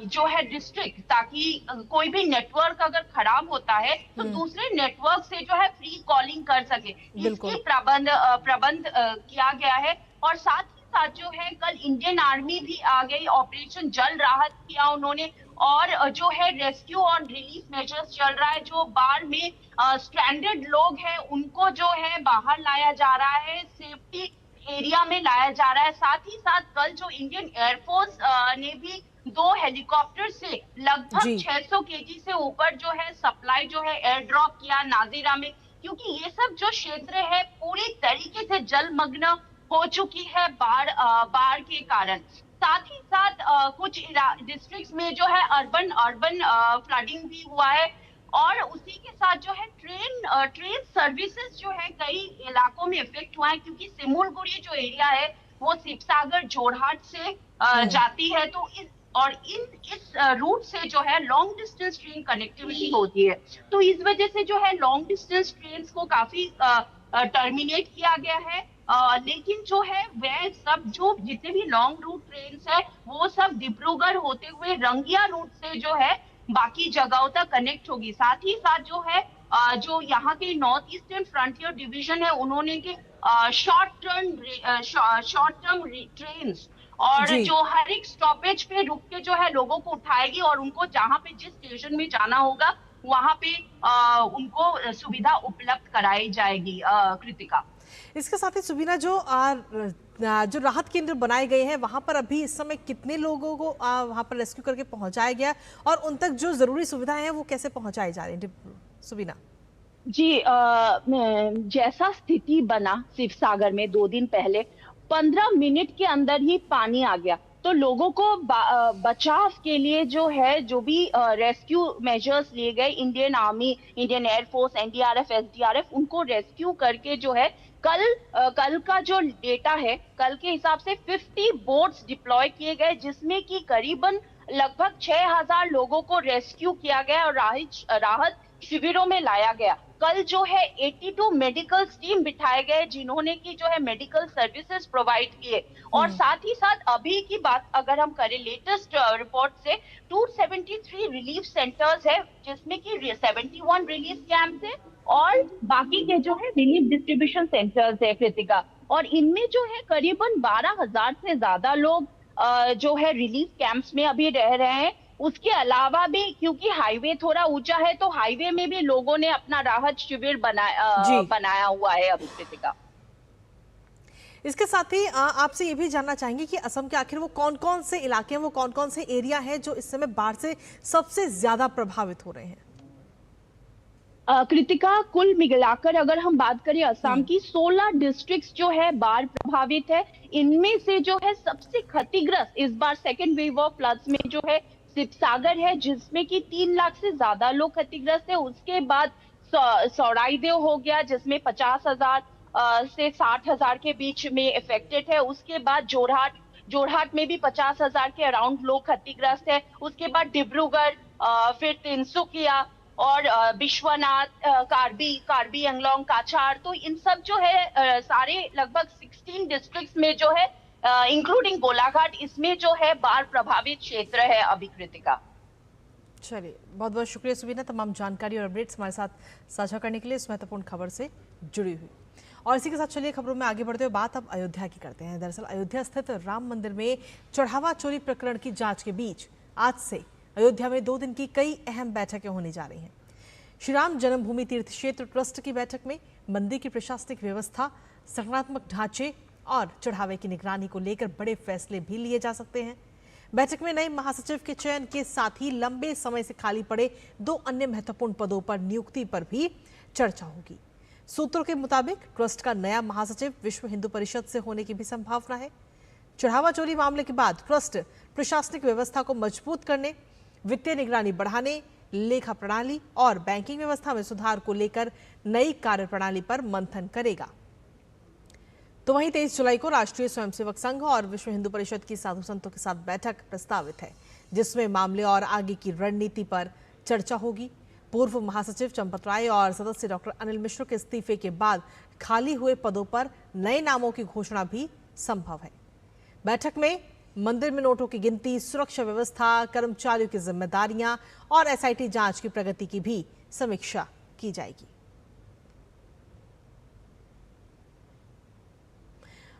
जो है डिस्ट्रिक्ट, ताकि कोई भी नेटवर्क अगर खराब होता है तो दूसरे नेटवर्क से जो है फ्री कॉलिंग कर सके, इसकी प्रबंध किया गया है। और साथ ही साथ जो है कल इंडियन आर्मी भी आ गई, ऑपरेशन जल राहत किया उन्होंने, और जो है रेस्क्यू और रिलीफ मेजर्स चल रहा है। जो बाढ़ में स्ट्रैंडेड लोग हैं उनको जो है बाहर लाया जा रहा है, सेफ्टी एरिया में लाया जा रहा है। साथ ही साथ कल जो इंडियन एयरफोर्स ने भी 2 हेलीकॉप्टर से लगभग 600 केजी से ऊपर जो है सप्लाई जो है एयर ड्रॉप किया नाजीरा में, क्योंकि ये सब जो क्षेत्र है पूरी तरीके से जलमग्न हो चुकी है बाढ़ के कारण। साथ ही साथ कुछ डिस्ट्रिक्ट्स में जो है अर्बन फ्लडिंग भी हुआ है, और उसी के साथ जो है ट्रेन सर्विसेज जो है कई इलाकों में इफेक्ट हुआ है, क्योंकि सिमुलगुड़ी जो एरिया है वो शिवसागर जोरहाट से जाती है। तो इस रूट से जो है लॉन्ग डिस्टेंस ट्रेन कनेक्टिविटी होती है, तो इस वजह से जो है लॉन्ग डिस्टेंस ट्रेन को काफी टर्मिनेट किया गया है। लेकिन जो है वह सब जो जितने भी लॉन्ग रूट ट्रेन है वो सब डिब्रूगढ़ होते हुए रंगिया रूट से जो है बाकी जगहों तक कनेक्ट होगी। साथ ही साथ जो है जो यहाँ के नॉर्थ ईस्टर्न फ्रंटियर डिवीजन है उन्होंने के शॉर्ट टर्म ट्रेन और जो हर एक स्टॉपेज पे रुक के जो है लोगों को उठाएगी और उनको जहाँ पे जिस स्टेशन में जाना होगा वहाँ पे उनको सुविधा उपलब्ध कराई जाएगी। कृतिका, इसके साथ ही सुबीना जो राहत केंद्र बनाए गए हैं वहां पर अभी इस समय कितने लोगों को वहां पर रेस्क्यू करके पहुंचाया गया और उन तक जो जरूरी सुविधाएं हैं वो कैसे पहुंचाई जा रही है? सुबीना जी, जैसा स्थिति बना शिवसागर में 2 दिन पहले 15 मिनट के अंदर ही पानी आ गया, तो लोगों को बचाव के लिए जो है जो भी रेस्क्यू मेजर्स लिए गए, Indian army, Indian air force, NDRF, SDRF, उनको रेस्क्यू करके जो है कल का जो डेटा है कल के हिसाब से 50 बोट्स डिप्लॉय किए गए, जिसमें कि करीबन लगभग 6000 लोगों को रेस्क्यू किया गया और राहत शिविरों में लाया गया। कल जो है 82 मेडिकल टीम बिठाए गए जिन्होंने की जो है मेडिकल सर्विसेज प्रोवाइड किए, और साथ ही साथ अभी की बात अगर हम करें लेटेस्ट रिपोर्ट से 273 रिलीफ सेंटर्स है, जिसमें कि 71 रिलीफ कैंप्स है और बाकी के जो है रिलीफ डिस्ट्रीब्यूशन सेंटर्स है। कृतिका, और इनमें जो है करीबन 12,000 से ज्यादा लोग जो है रिलीफ कैंप्स में अभी रह रहे हैं। उसके अलावा भी क्योंकि हाईवे थोड़ा ऊंचा है तो हाईवे में भी लोगों ने अपना राहत शिविर बनाया हुआ है अभी। कृतिका, इसके साथ ही आपसे ये भी जानना चाहेंगे कि असम के आखिर वो कौन कौन से इलाके हैं, वो कौन कौन से एरिया हैं जो इस समय बाढ़ से सबसे ज्यादा प्रभावित हो रहे हैं? कृतिका, कुल मिलाकर अगर हम बात करें असम की 16 डिस्ट्रिक्ट्स जो है बाढ़ प्रभावित है। इनमें से जो है सबसे क्षतिग्रस्त इस बार सेकेंड वेव ऑफ फ्लड्स में जो है शिवसागर है, जिसमें कि 3 लाख से ज्यादा लोग क्षतिग्रस्त है। उसके बाद सौराईदेव हो गया जिसमें 50,000 से 60,000 के बीच में इफेक्टेड है। उसके बाद जोरहाट में भी 50,000 के अराउंड लोग क्षतिग्रस्त है। उसके बाद डिब्रूगढ़, फिर तिनसुकिया और विश्वनाथ, कार्बी अंगलोंग, काछाड़, तो इन सब जो है सारे लगभग 16 डिस्ट्रिक्ट्स में जो है इंक्लूडिंग गोलाघाट, इसमें जो है बाढ़ प्रभावित क्षेत्र है अभी। कृतिका, चलिए, बहुत बहुत शुक्रिया सुबीना, तमाम जानकारी और अपडेट्स हमारे साथ साझा करने के लिए, इस महत्वपूर्ण खबर से जुड़ी हुई। और इसी के साथ चलिए खबरों में आगे बढ़ते हुए बात अब अयोध्या की करते हैं। दरअसल अयोध्या स्थित राम मंदिर में चढ़ावा चोरी प्रकरण की जांच के बीच आज से अयोध्या में 2 दिन की कई अहम बैठकें होने जा रही हैं। श्री राम जन्मभूमि तीर्थ क्षेत्र ट्रस्ट की बैठक में मंदिर की प्रशासनिक व्यवस्था, संगठनात्मक ढांचे और चढ़ावे की निगरानी को लेकर बड़े फैसले भी लिए जा सकते हैं। बैठक में नए महासचिव के चयन के साथ ही लंबे समय से खाली पड़े 2 अन्य महत्वपूर्ण पदों पर नियुक्ति पर भी चर्चा होगी। सूत्रों के मुताबिक ट्रस्ट का नया महासचिव विश्व हिंदू परिषद से होने की भी संभावना है। चढ़ावा चोरी मामले के बाद ट्रस्ट प्रशासनिक व्यवस्था को मजबूत करने, वित्तीय निगरानी बढ़ाने, लेखा प्रणाली और बैंकिंग व्यवस्था में सुधार को लेकर नई कार्यप्रणाली पर मंथन करेगा। तो वहीं 23 जुलाई को राष्ट्रीय स्वयंसेवक संघ और विश्व हिंदू परिषद की साधु संतों के साथ बैठक प्रस्तावित है, जिसमें मामले और आगे की रणनीति पर चर्चा होगी। पूर्व महासचिव चंपत राय और सदस्य डॉक्टर अनिल मिश्र के इस्तीफे के बाद खाली हुए पदों पर नए नामों की घोषणा भी संभव है। बैठक में मंदिर में नोटों की गिनती, सुरक्षा व्यवस्था, कर्मचारियों की जिम्मेदारियां और एसआईटी जांच की प्रगति की भी समीक्षा की जाएगी।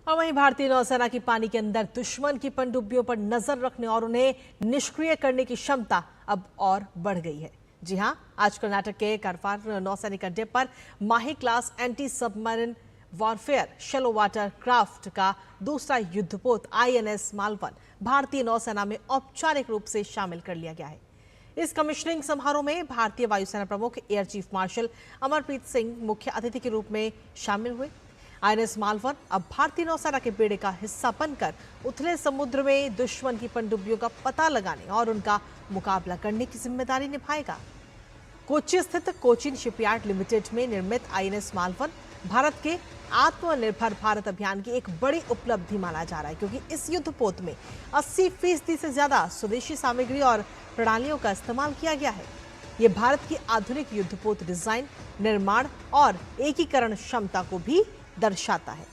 और वहीं भारतीय नौसेना की पानी के अंदर दुश्मन की पनडुब्बियों पर नजर रखने और उन्हें निष्क्रिय करने की क्षमता अब और बढ़ गई है। जी हां, आज कर्नाटक के कारवार नौसैनिक अड्डे पर Mahe class anti submarine warfare shallow water craft का दूसरा युद्धपोत INS मालवन भारतीय नौसेना में औपचारिक रूप से शामिल कर लिया गया है। इस कमिश्निंग समारोह में भारतीय वायुसेना प्रमुख air chief marshal Amarpreet Singh मुख्य अतिथि के रूप में शामिल हुए। आईएनएस मालवन अब भारतीय नौसेना के बेड़े का हिस्सा बनकर उथले समुद्र में दुश्मन की पनडुब्बियों का पता लगाने और उनका मुकाबला करने की जिम्मेदारी निभाएगा। कोच्चि स्थित कोचिन शिपयार्ड लिमिटेड में निर्मित आईएनएस मालवन भारत के आत्मनिर्भर भारत अभियान की एक बड़ी उपलब्धि माना जा रहा है, क्योंकि इस युद्धपोत में 80% से ज्यादा स्वदेशी सामग्री और प्रणालियों का इस्तेमाल किया गया है। ये भारत की आधुनिक युद्धपोत डिजाइन, निर्माण और एकीकरण क्षमता को भी दर्शाता है।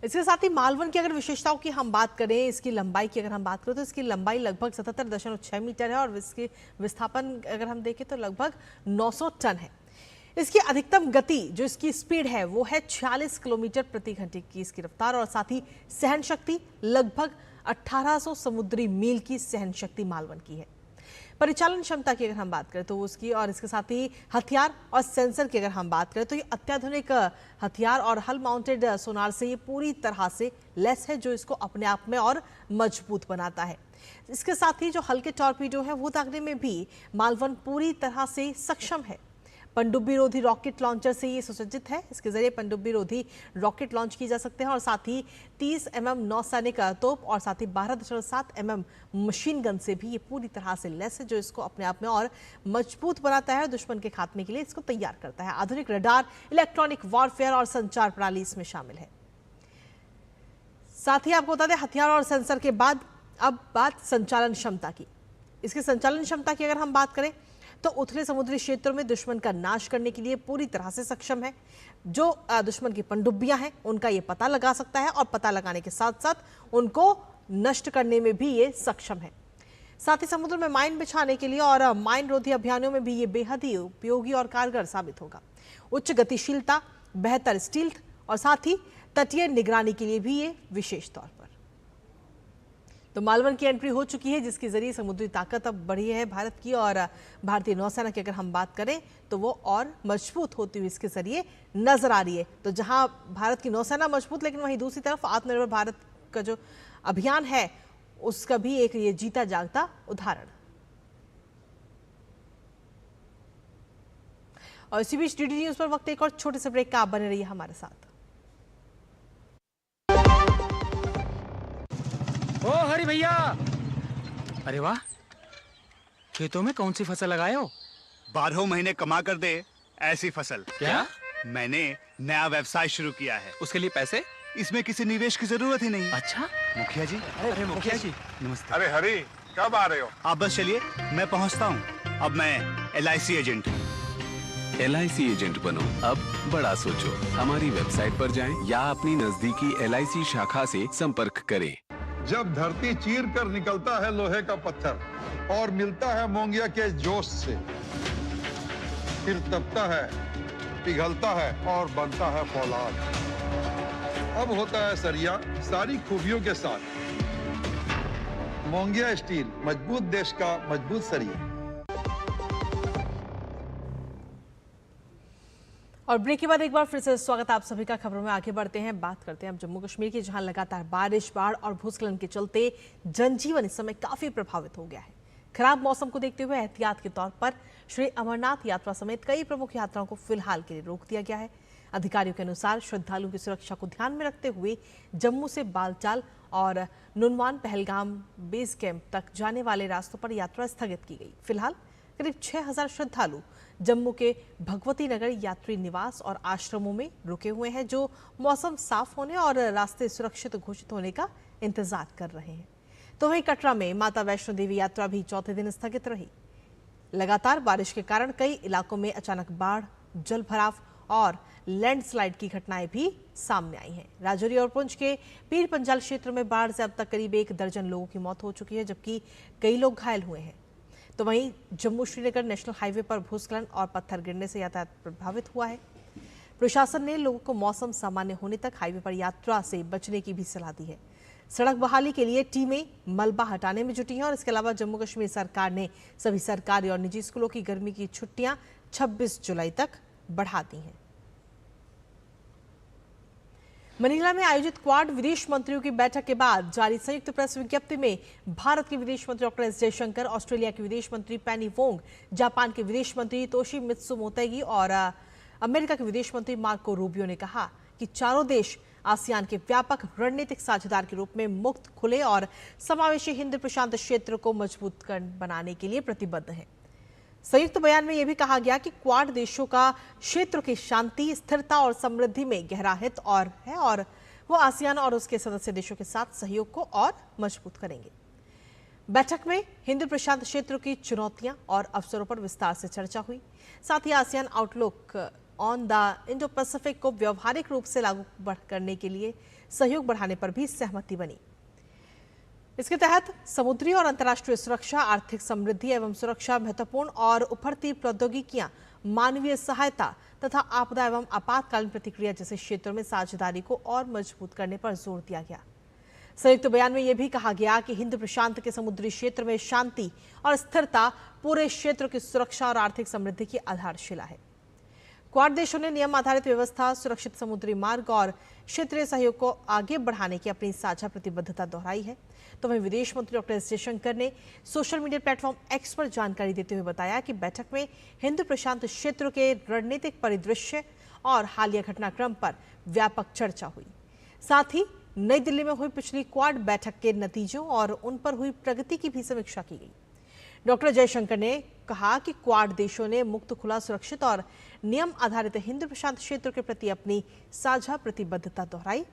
इसके साथ ही मालवन की अगर विशेषताओं की हम बात करें, इसकी लंबाई की अगर हम बात करें तो इसकी लंबाई लगभग 77.6 मीटर है और इसकी विस्थापन अगर हम देखें तो लगभग 900 टन है। इसकी अधिकतम गति जो इसकी स्पीड है वो है 46 किलोमीटर प्रति घंटे की इसकी रफ्तार और साथ ही सहन शक्ति लगभग 1800 समुद्री मील की सहन शक्ति मालवन की है। परिचालन क्षमता की अगर हम बात करें तो उसकी और इसके साथ ही हथियार और सेंसर की अगर हम बात करें तो ये अत्याधुनिक हथियार और हल माउंटेड सोनार से ये पूरी तरह से लैस है, जो इसको अपने आप में और मजबूत बनाता है। इसके साथ ही जो हल्के टॉर्पीडो है वो दागने में भी मालवन पूरी तरह से सक्षम है। पनडुब्बी रोधी रॉकेट लॉन्चर से ये सुसज्जित है। इसके जरिए पनडुब्बी रोधी रॉकेट लॉन्च की जा सकते हैं और साथ ही 30 mm नौसैनिक तोप और साथ ही 12.7 mm मशीन गन से भी ये पूरी तरह से लैस है, जो इसको अपने आप में और मजबूत बनाता है और दुश्मन के खात्मे के लिए इसको तैयार करता है। आधुनिक रडार, इलेक्ट्रॉनिक वॉरफेयर और संचार प्रणाली इसमें शामिल है। साथ ही आपको बता दें, हथियार और सेंसर के बाद अब बात संचालन क्षमता की। इसकी संचालन क्षमता की अगर हम बात करें तो उथले समुद्री क्षेत्रों में दुश्मन का नाश करने के लिए पूरी तरह से सक्षम है। जो दुश्मन की पनडुब्बियां हैं उनका ये पता लगा सकता है और पता लगाने के साथ साथ उनको नष्ट करने में भी ये सक्षम है। साथ ही समुद्र में माइन बिछाने के लिए और माइन रोधी अभियानों में भी ये बेहद ही उपयोगी और कारगर साबित होगा। उच्च गतिशीलता, बेहतर स्टील्थ और साथ ही तटीय निगरानी के लिए भी ये विशेष तौर पर। तो मालवन की एंट्री हो चुकी है, जिसके जरिए समुद्री ताकत अब बढ़ी है भारत की और भारतीय नौसेना की अगर हम बात करें तो वो और मजबूत होती हुई इसके जरिए नजर आ रही है। तो जहां भारत की नौसेना मजबूत, लेकिन वहीं दूसरी तरफ आत्मनिर्भर भारत का जो अभियान है उसका भी एक ये जीता जागता उदाहरण। और इसी बीच डीडी न्यूज पर वक्त एक और छोटे से ब्रेक का, आप बने रहिए हमारे साथ। ओ हरी भैया, अरे वाह, खेतों में कौन सी फसल लगाए हो? 12 महीने कमा कर दे ऐसी फसल। क्या? मैंने नया व्यवसाय शुरू किया है। उसके लिए पैसे? इसमें किसी निवेश की जरूरत ही नहीं। अच्छा मुखिया जी। अरे मुखिया जी नमस्ते। अरे हरी, कब आ रहे हो? आप बस चलिए, मैं पहुंचता हूँ। अब मैं LIC एजेंट हूँ। LIC एजेंट बनो, अब बड़ा सोचो। हमारी वेबसाइट पर जाएं या अपनी नजदीकी LIC शाखा से संपर्क करें। जब धरती चीर कर निकलता है लोहे का पत्थर और मिलता है मोंगिया के जोश से, फिर तपता है, पिघलता है और बनता है फौलाद। अब होता है सरिया सारी खूबियों के साथ। मोंगिया स्टील, मजबूत देश का मजबूत सरिया। और ब्रेक के बाद एक बार फिर से स्वागत आप सभी का। खबरों में आगे बढ़ते हैं, बात करते हैं अब जम्मू कश्मीर की, जहां लगातार बारिश, बाढ़ और भूस्खलन के चलते जनजीवन इस समय काफी प्रभावित हो गया है। खराब मौसम को देखते हुए एहतियात के तौर पर श्री अमरनाथ यात्रा समेत कई प्रमुख यात्राओं को फिलहाल के लिए रोक दिया गया है। अधिकारियों के अनुसार श्रद्धालुओं की सुरक्षा को ध्यान में रखते हुए जम्मू से बालटाल और नुनवान पहलगाम बेस कैंप तक जाने वाले रास्तों पर यात्रा स्थगित की गई। फिलहाल करीब 6000 श्रद्धालु जम्मू के भगवती नगर यात्री निवास और आश्रमों में रुके हुए हैं, जो मौसम साफ होने और रास्ते सुरक्षित घोषित होने का इंतजार कर रहे हैं। तो वहीं कटरा में माता वैष्णो देवी यात्रा भी चौथे दिन स्थगित रही। लगातार बारिश के कारण कई इलाकों में अचानक बाढ़, जल भराव और लैंडस्लाइड की घटनाएं भी सामने आई हैं। राजौरी और पुंछ के पीर पंजाल क्षेत्र में बाढ़ से अब तक करीब 1 दर्जन लोगों की मौत हो चुकी है, जबकि कई लोग घायल हुए हैं। तो वहीं जम्मू श्रीनगर नेशनल हाईवे पर भूस्खलन और पत्थर गिरने से यातायात प्रभावित हुआ है। प्रशासन ने लोगों को मौसम सामान्य होने तक हाईवे पर यात्रा से बचने की भी सलाह दी है। सड़क बहाली के लिए टीमें मलबा हटाने में जुटी हैं और इसके अलावा जम्मू कश्मीर सरकार ने सभी सरकारी और निजी स्कूलों की गर्मी की छुट्टियां 26 जुलाई तक बढ़ा दी हैं। मनीला में आयोजित क्वाड विदेश मंत्रियों की बैठक के बाद जारी संयुक्त प्रेस विज्ञप्ति में भारत के विदेश मंत्री डॉक्टर एस जयशंकर, ऑस्ट्रेलिया के विदेश मंत्री पेनी वोंग, जापान के विदेश मंत्री तोशिमित्सु मोतेगी और अमेरिका के विदेश मंत्री मार्को रूबियो ने कहा कि चारों देश आसियान के व्यापक रणनीतिक साझेदार के रूप में मुक्त, खुले और समावेशी हिंद प्रशांत क्षेत्र को मजबूत बनाने के लिए प्रतिबद्ध हैं। संयुक्त बयान में यह भी कहा गया कि क्वाड देशों का क्षेत्र की शांति, स्थिरता और समृद्धि में गहरा हित और वो आसियान और उसके सदस्य देशों के साथ सहयोग को और मजबूत करेंगे। बैठक में हिंद प्रशांत क्षेत्र की चुनौतियां और अवसरों पर विस्तार से चर्चा हुई। साथ ही ASEAN outlook on the Indo Pacific को व्यवहारिक रूप से लागू करने के लिए सहयोग बढ़ाने पर भी सहमति बनी। इसके तहत समुद्री और अंतर्राष्ट्रीय सुरक्षा, आर्थिक समृद्धि एवं सुरक्षा, महत्वपूर्ण और उभरती प्रौद्योगिकियां, मानवीय सहायता तथा आपदा एवं आपातकालीन प्रतिक्रिया जैसे क्षेत्रों में साझेदारी को और मजबूत करने पर जोर दिया गया। संयुक्त बयान में यह भी कहा गया कि हिंद प्रशांत के समुद्री क्षेत्र में शांति और स्थिरता पूरे क्षेत्र की सुरक्षा और आर्थिक समृद्धि की आधारशिला है। क्वाड देशों ने नियम आधारित व्यवस्था, सुरक्षित समुद्री मार्ग और क्षेत्रीय सहयोग को आगे बढ़ाने की अपनी साझा प्रतिबद्धता दोहराई है। तो वहीं विदेश मंत्री डॉक्टर एस जयशंकर ने सोशल मीडिया प्लेटफॉर्म एक्स पर जानकारी देते हुए बताया कि बैठक में हिंद प्रशांत क्षेत्र के रणनीतिक परिदृश्य और हालिया घटनाक्रम पर व्यापक चर्चा हुई। साथ ही नई दिल्ली में हुई पिछली क्वाड बैठक के नतीजों और उन पर हुई प्रगति की भी समीक्षा की गई। डॉक्टर जयशंकर ने कहा कि क्वाड देशों ने मुक्त, खुला, सुरक्षित और नियम आधारित हिंद प्रशांत क्षेत्र के प्रति अपनी साझा प्रतिबद्धता दोहराई।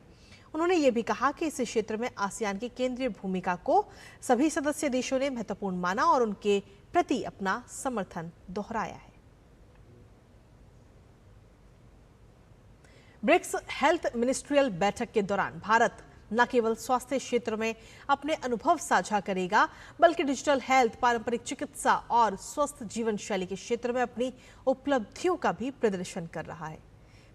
उन्होंने ये भी कहा कि इस क्षेत्र में आसियान की केंद्रीय भूमिका को सभी सदस्य देशों ने महत्वपूर्ण माना और उनके प्रति अपना समर्थन दोहराया है। ब्रिक्स हेल्थ मिनिस्ट्रियल बैठक के दौरान भारत न केवल स्वास्थ्य क्षेत्र में अपने अनुभव साझा करेगा, बल्कि डिजिटल हेल्थ, पारंपरिक चिकित्सा और स्वस्थ जीवन शैली के क्षेत्र में अपनी उपलब्धियों का भी प्रदर्शन कर रहा है।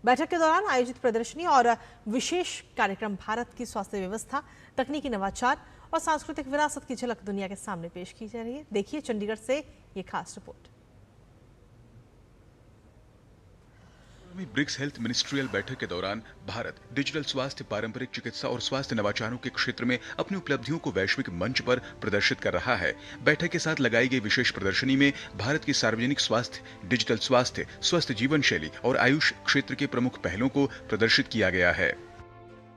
बैठक के दौरान आयोजित प्रदर्शनी और विशेष कार्यक्रम भारत की स्वास्थ्य व्यवस्था, तकनीकी नवाचार और सांस्कृतिक विरासत की झलक दुनिया के सामने पेश की जा रही है। देखिए चंडीगढ़ से ये खास रिपोर्ट। ब्रिक्स हेल्थ मिनिस्ट्रियल बैठक के दौरान भारत डिजिटल स्वास्थ्य, पारंपरिक चिकित्सा और स्वास्थ्य नवाचारों के क्षेत्र में अपनी उपलब्धियों को वैश्विक मंच पर प्रदर्शित कर रहा है। बैठक के साथ लगाई गई विशेष प्रदर्शनी में भारत की सार्वजनिक स्वास्थ्य, डिजिटल स्वास्थ्य, स्वस्थ जीवन शैली और आयुष क्षेत्र के प्रमुख पहलों को प्रदर्शित किया गया है।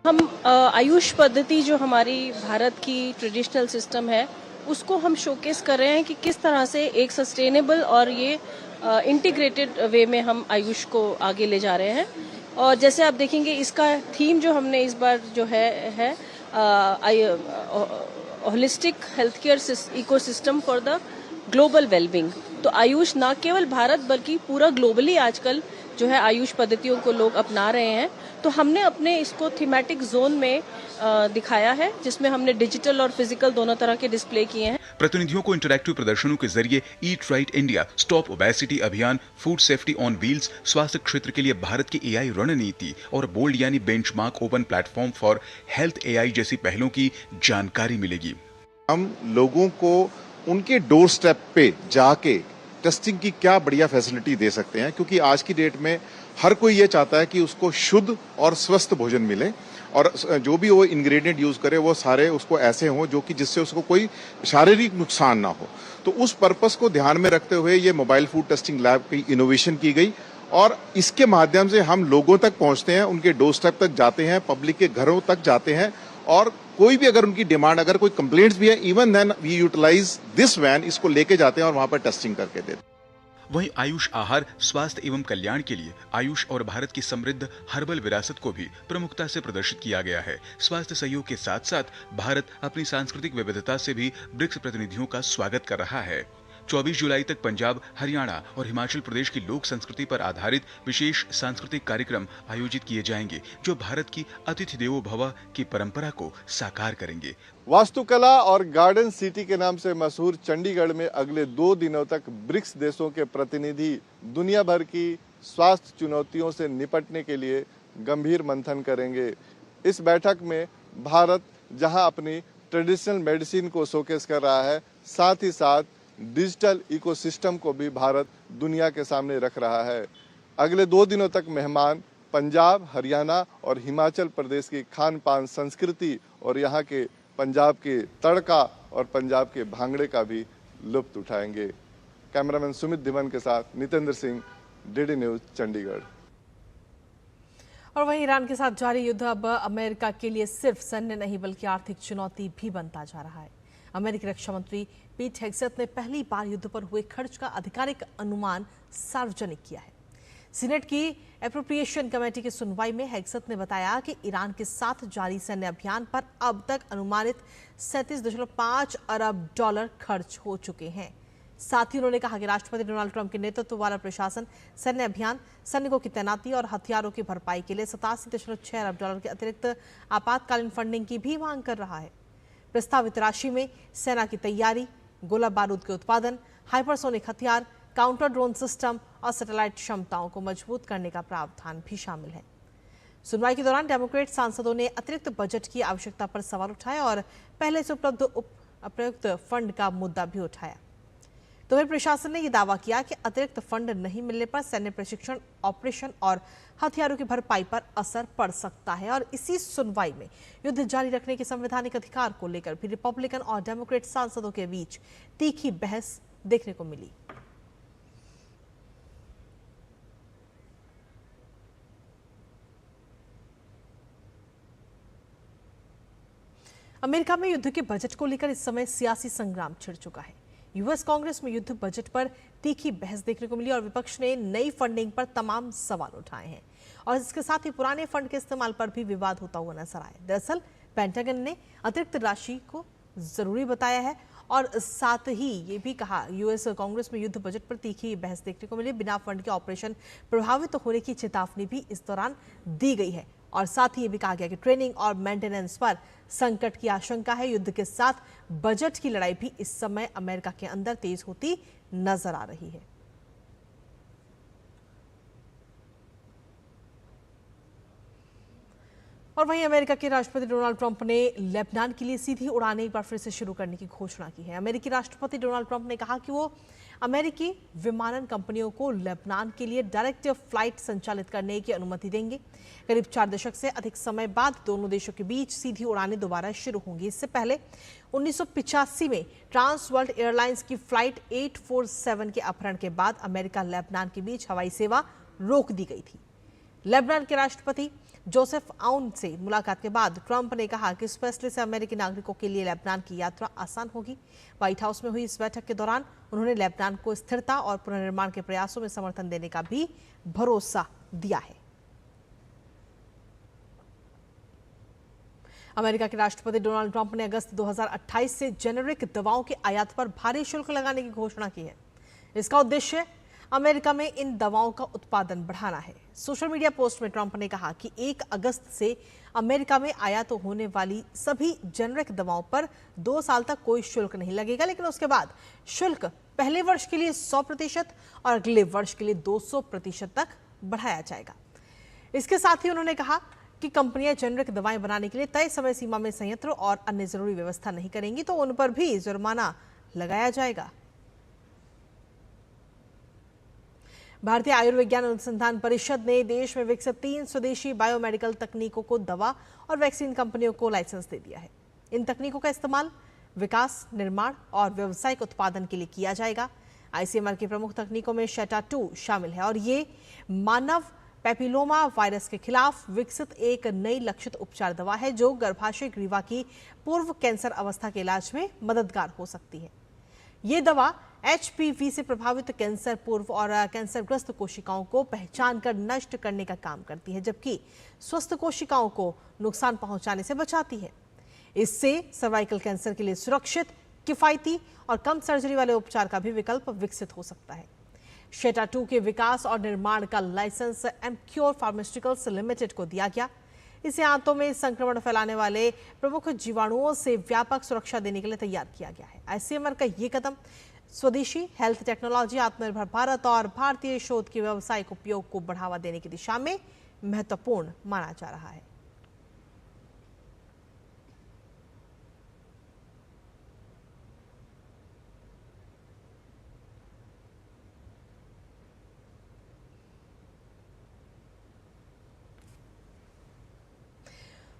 हम आयुष पद्धति जो हमारी भारत की ट्रेडिशनल सिस्टम है उसको हम शोकेस कर रहे हैं कि किस तरह से एक सस्टेनेबल और ये इंटीग्रेटेड वे में हम आयुष को आगे ले जा रहे हैं। और जैसे आप देखेंगे इसका थीम जो हमने इस बार जो है holistic health care ecosystem for the global wellbeing. तो आयुष न केवल भारत बल्कि पूरा ग्लोबली आजकल जो है आयुष पद्धतियों को लोग अपना रहे हैं। तो हमने अपने इसको थीमेटिक जोन में दिखाया है, जिसमें हमने डिजिटल और फिजिकल दोनों तरह के डिस्प्ले किए हैं। प्रतिनिधियों को इंटरैक्टिव प्रदर्शनों के जरिए eat right India, stop obesity अभियान, फूड सेफ्टी ऑन व्हील्स, स्वास्थ्य क्षेत्र के लिए भारत की एआई रणनीति और बोल्ड यानी benchmark open platform for health AI जैसी पहलों की जानकारी मिलेगी। हम लोगों को उनके डोर स्टेप पे जाके टेस्टिंग की क्या बढ़िया फैसिलिटी दे सकते हैं, क्योंकि आज की डेट में हर कोई ये चाहता है कि उसको शुद्ध और स्वस्थ भोजन मिले और जो भी वो इंग्रेडिएंट यूज करे वो सारे उसको ऐसे हों जो कि जिससे उसको कोई शारीरिक नुकसान ना हो। तो उस पर्पस को ध्यान में रखते हुए ये मोबाइल फूड टेस्टिंग लैब की इनोवेशन की गई और इसके माध्यम से हम लोगों तक पहुंचते हैं, उनके डोर स्टेप तक जाते हैं, पब्लिक के घरों तक जाते हैं और कोई भी अगर उनकी डिमांड, अगर कोई कंप्लेंट्स भी है, even then we utilize this van, इसको लेके जाते हैं और वहां पर टेस्टिंग करके देते हैं। वहीं आयुष आहार, स्वास्थ्य एवं कल्याण के लिए आयुष और भारत की समृद्ध हर्बल विरासत को भी प्रमुखता से प्रदर्शित किया गया है। स्वास्थ्य सहयोग के साथ साथ भारत अपनी सांस्कृतिक विविधता से भी ब्रिक्स प्रतिनिधियों का स्वागत कर रहा है। 24 जुलाई तक पंजाब, हरियाणा और हिमाचल प्रदेश की लोक संस्कृति पर आधारित विशेष सांस्कृतिक कार्यक्रम आयोजित किए जाएंगे, जो भारत की अतिथि देवो भव की परंपरा को साकार करेंगे। वास्तुकला और गार्डन सिटी के नाम से मशहूर चंडीगढ़ में अगले 2 दिनों तक ब्रिक्स देशों के प्रतिनिधि दुनिया भर की स्वास्थ्य चुनौतियों से निपटने के लिए गंभीर मंथन करेंगे। इस बैठक में भारत जहां अपनी ट्रेडिशनल मेडिसिन को शोकेस कर रहा है, साथ ही साथ डिजिटल इकोसिस्टम को भी भारत दुनिया के सामने रख रहा है। अगले 2 दिनों तक मेहमान पंजाब, हरियाणा और हिमाचल प्रदेश की खान पान संस्कृति और यहाँ के पंजाब के तड़का और पंजाब के भांगड़े का भी लुत्फ उठाएंगे। कैमरामैन सुमित धीवन के साथ नितेंद्र सिंह, डीडी न्यूज, चंडीगढ़। और वहीं ईरान के साथ जारी युद्ध अब अमेरिका के लिए सिर्फ सैन्य नहीं बल्कि आर्थिक चुनौती भी बनता जा रहा है। अमेरिकी रक्षा मंत्री पीट हेग्सेथ ने पहली बार युद्ध पर हुए खर्च का आधिकारिक अनुमान सार्वजनिक किया है। सीनेट की एप्रोप्रिएशन कमेटी की सुनवाई में हेग्सेथ ने बताया कि ईरान के साथ जारी सैन्य अभियान पर अब तक अनुमानित 37.5 अरब डॉलर खर्च हो चुके हैं। साथ ही उन्होंने कहा कि राष्ट्रपति डोनाल्ड ट्रंप के नेतृत्व वाला प्रशासन सैन्य अभियान, सैनिकों की तैनाती और हथियारों की भरपाई के लिए 87.6 अरब डॉलर के अतिरिक्त आपातकालीन फंडिंग की भी मांग कर रहा है। प्रस्तावित राशि में सेना की तैयारी, गोला बारूद के उत्पादन, हाइपरसोनिक हथियार, काउंटर ड्रोन सिस्टम और सैटेलाइट क्षमताओं को मजबूत करने का प्रावधान भी शामिल है। सुनवाई के दौरान डेमोक्रेट सांसदों ने अतिरिक्त बजट की आवश्यकता पर सवाल उठाए और पहले से उपलब्ध अप्रयुक्त फंड का मुद्दा भी उठाया। तो फिर प्रशासन ने यह दावा किया कि अतिरिक्त फंड नहीं मिलने पर सैन्य प्रशिक्षण, ऑपरेशन और हथियारों की भरपाई पर असर पड़ सकता है। और इसी सुनवाई में युद्ध जारी रखने के संवैधानिक अधिकार को लेकर भी रिपब्लिकन और डेमोक्रेट सांसदों के बीच तीखी बहस देखने को मिली। अमेरिका में युद्ध के बजट को लेकर इस समय सियासी संग्राम छिड़ चुका है। यूएस कांग्रेस में युद्ध बजट पर तीखी बहस देखने को मिली और विपक्ष ने नई फंडिंग पर तमाम सवाल उठाए हैं और इसके साथ ही पुराने फंड के इस्तेमाल पर भी विवाद होता हुआ नजर आया। दरअसल पेंटागन ने अतिरिक्त राशि को जरूरी बताया है और साथ ही ये भी कहा यूएस कांग्रेस में युद्ध बजट पर तीखी बहस देखने को मिली। बिना फंड के ऑपरेशन प्रभावित होने की चेतावनी भी इस दौरान दी गई है और साथ ही ये भी कहा गया कि ट्रेनिंग और मेंटेनेंस पर संकट की आशंका है। युद्ध के साथ बजट की लड़ाई भी इस समय अमेरिका के अंदर तेज होती नजर आ रही है। और वहीं अमेरिका के राष्ट्रपति डोनाल्ड ट्रंप ने लेबनान के लिए सीधी उड़ानें एक बार फिर से शुरू करने की घोषणा की है। अमेरिकी राष्ट्रपति डोनाल्ड ट्रंप ने कहा कि वो अमेरिकी विमानन कंपनियों को लेबनान के लिए डायरेक्ट फ्लाइट संचालित करने की अनुमति देंगे। करीब 4 दशक से अधिक समय बाद दोनों देशों के बीच सीधी उड़ानें दोबारा शुरू होंगी। इससे पहले 1985 में ट्रांस वर्ल्ड एयरलाइंस की फ्लाइट 847 के अपहरण के बाद अमेरिका लेबनान के बीच हवाई सेवा रोक दी गई थी। लेबनान के राष्ट्रपति जोसेफ आउन से मुलाकात के बाद ट्रंप ने कहा कि इस फैसले से अमेरिकी नागरिकों के लिए लेबनान की यात्रा आसान होगी। व्हाइट हाउस में हुई इस बैठक के दौरान उन्होंने लेबनान को स्थिरता और पुनर्निर्माण के प्रयासों में समर्थन देने का भी भरोसा दिया है। अमेरिका के राष्ट्रपति डोनाल्ड ट्रंप ने अगस्त 2028 से जेनेरिक दवाओं के आयात पर भारी शुल्क लगाने की घोषणा की है। इसका उद्देश्य अमेरिका में इन दवाओं का उत्पादन बढ़ाना है। सोशल मीडिया पोस्ट में ट्रंप ने कहा कि 1 अगस्त से अमेरिका में आयात होने वाली सभी जेनेरिक दवाओं पर 2 साल तक कोई शुल्क नहीं लगेगा, लेकिन उसके बाद शुल्क पहले वर्ष के लिए 100% और अगले वर्ष के लिए 200% तक बढ़ाया जाएगा। इसके साथ ही उन्होंने कहा कि कंपनियां जेनेरिक दवाएं बनाने के लिए तय समय सीमा में संयंत्र और अन्य जरूरी व्यवस्था नहीं करेंगी तो उन पर भी जुर्माना लगाया जाएगा। भारतीय आयुर्विज्ञान अनुसंधान परिषद ने देश में विकसित 3 स्वदेशी बायोमेडिकल तकनीकों को दवा और वैक्सीन कंपनियों को लाइसेंस दे दिया है। इन तकनीकों का इस्तेमाल विकास, निर्माण और व्यावसायिक उत्पादन के लिए किया जाएगा। आईसीएमआर की प्रमुख तकनीकों में शेटा-2 शामिल है और ये मानव पेपिलोमा वायरस के खिलाफ विकसित एक नई लक्षित उपचार दवा है जो गर्भाशय ग्रीवा की पूर्व कैंसर अवस्था के इलाज में मददगार हो सकती है। ये दवा एचपीवी से प्रभावित कैंसर पूर्व और कैंसरग्रस्त कोशिकाओं को पहचान कर नष्ट करने का काम करती है, जबकि स्वस्थ कोशिकाओं को नुकसान पहुंचाने से बचाती है। इससे सर्वाइकल कैंसर के लिए सुरक्षित, किफायती और कम सर्जरी वाले उपचार का भी विकल्प विकसित हो सकता है। शेटा-2 के विकास और निर्माण का लाइसेंस एमक्योर फार्मास्यूटिकल्स लिमिटेड को दिया गया। इसे आंतों में संक्रमण फैलाने वाले प्रमुख जीवाणुओं से व्यापक सुरक्षा देने के लिए तैयार किया गया है। आईसीएमआर का ये कदम स्वदेशी हेल्थ टेक्नोलॉजी, आत्मनिर्भर भारत और भारतीय शोध के व्यावसायिक उपयोग को बढ़ावा देने की दिशा में महत्वपूर्ण माना जा रहा है।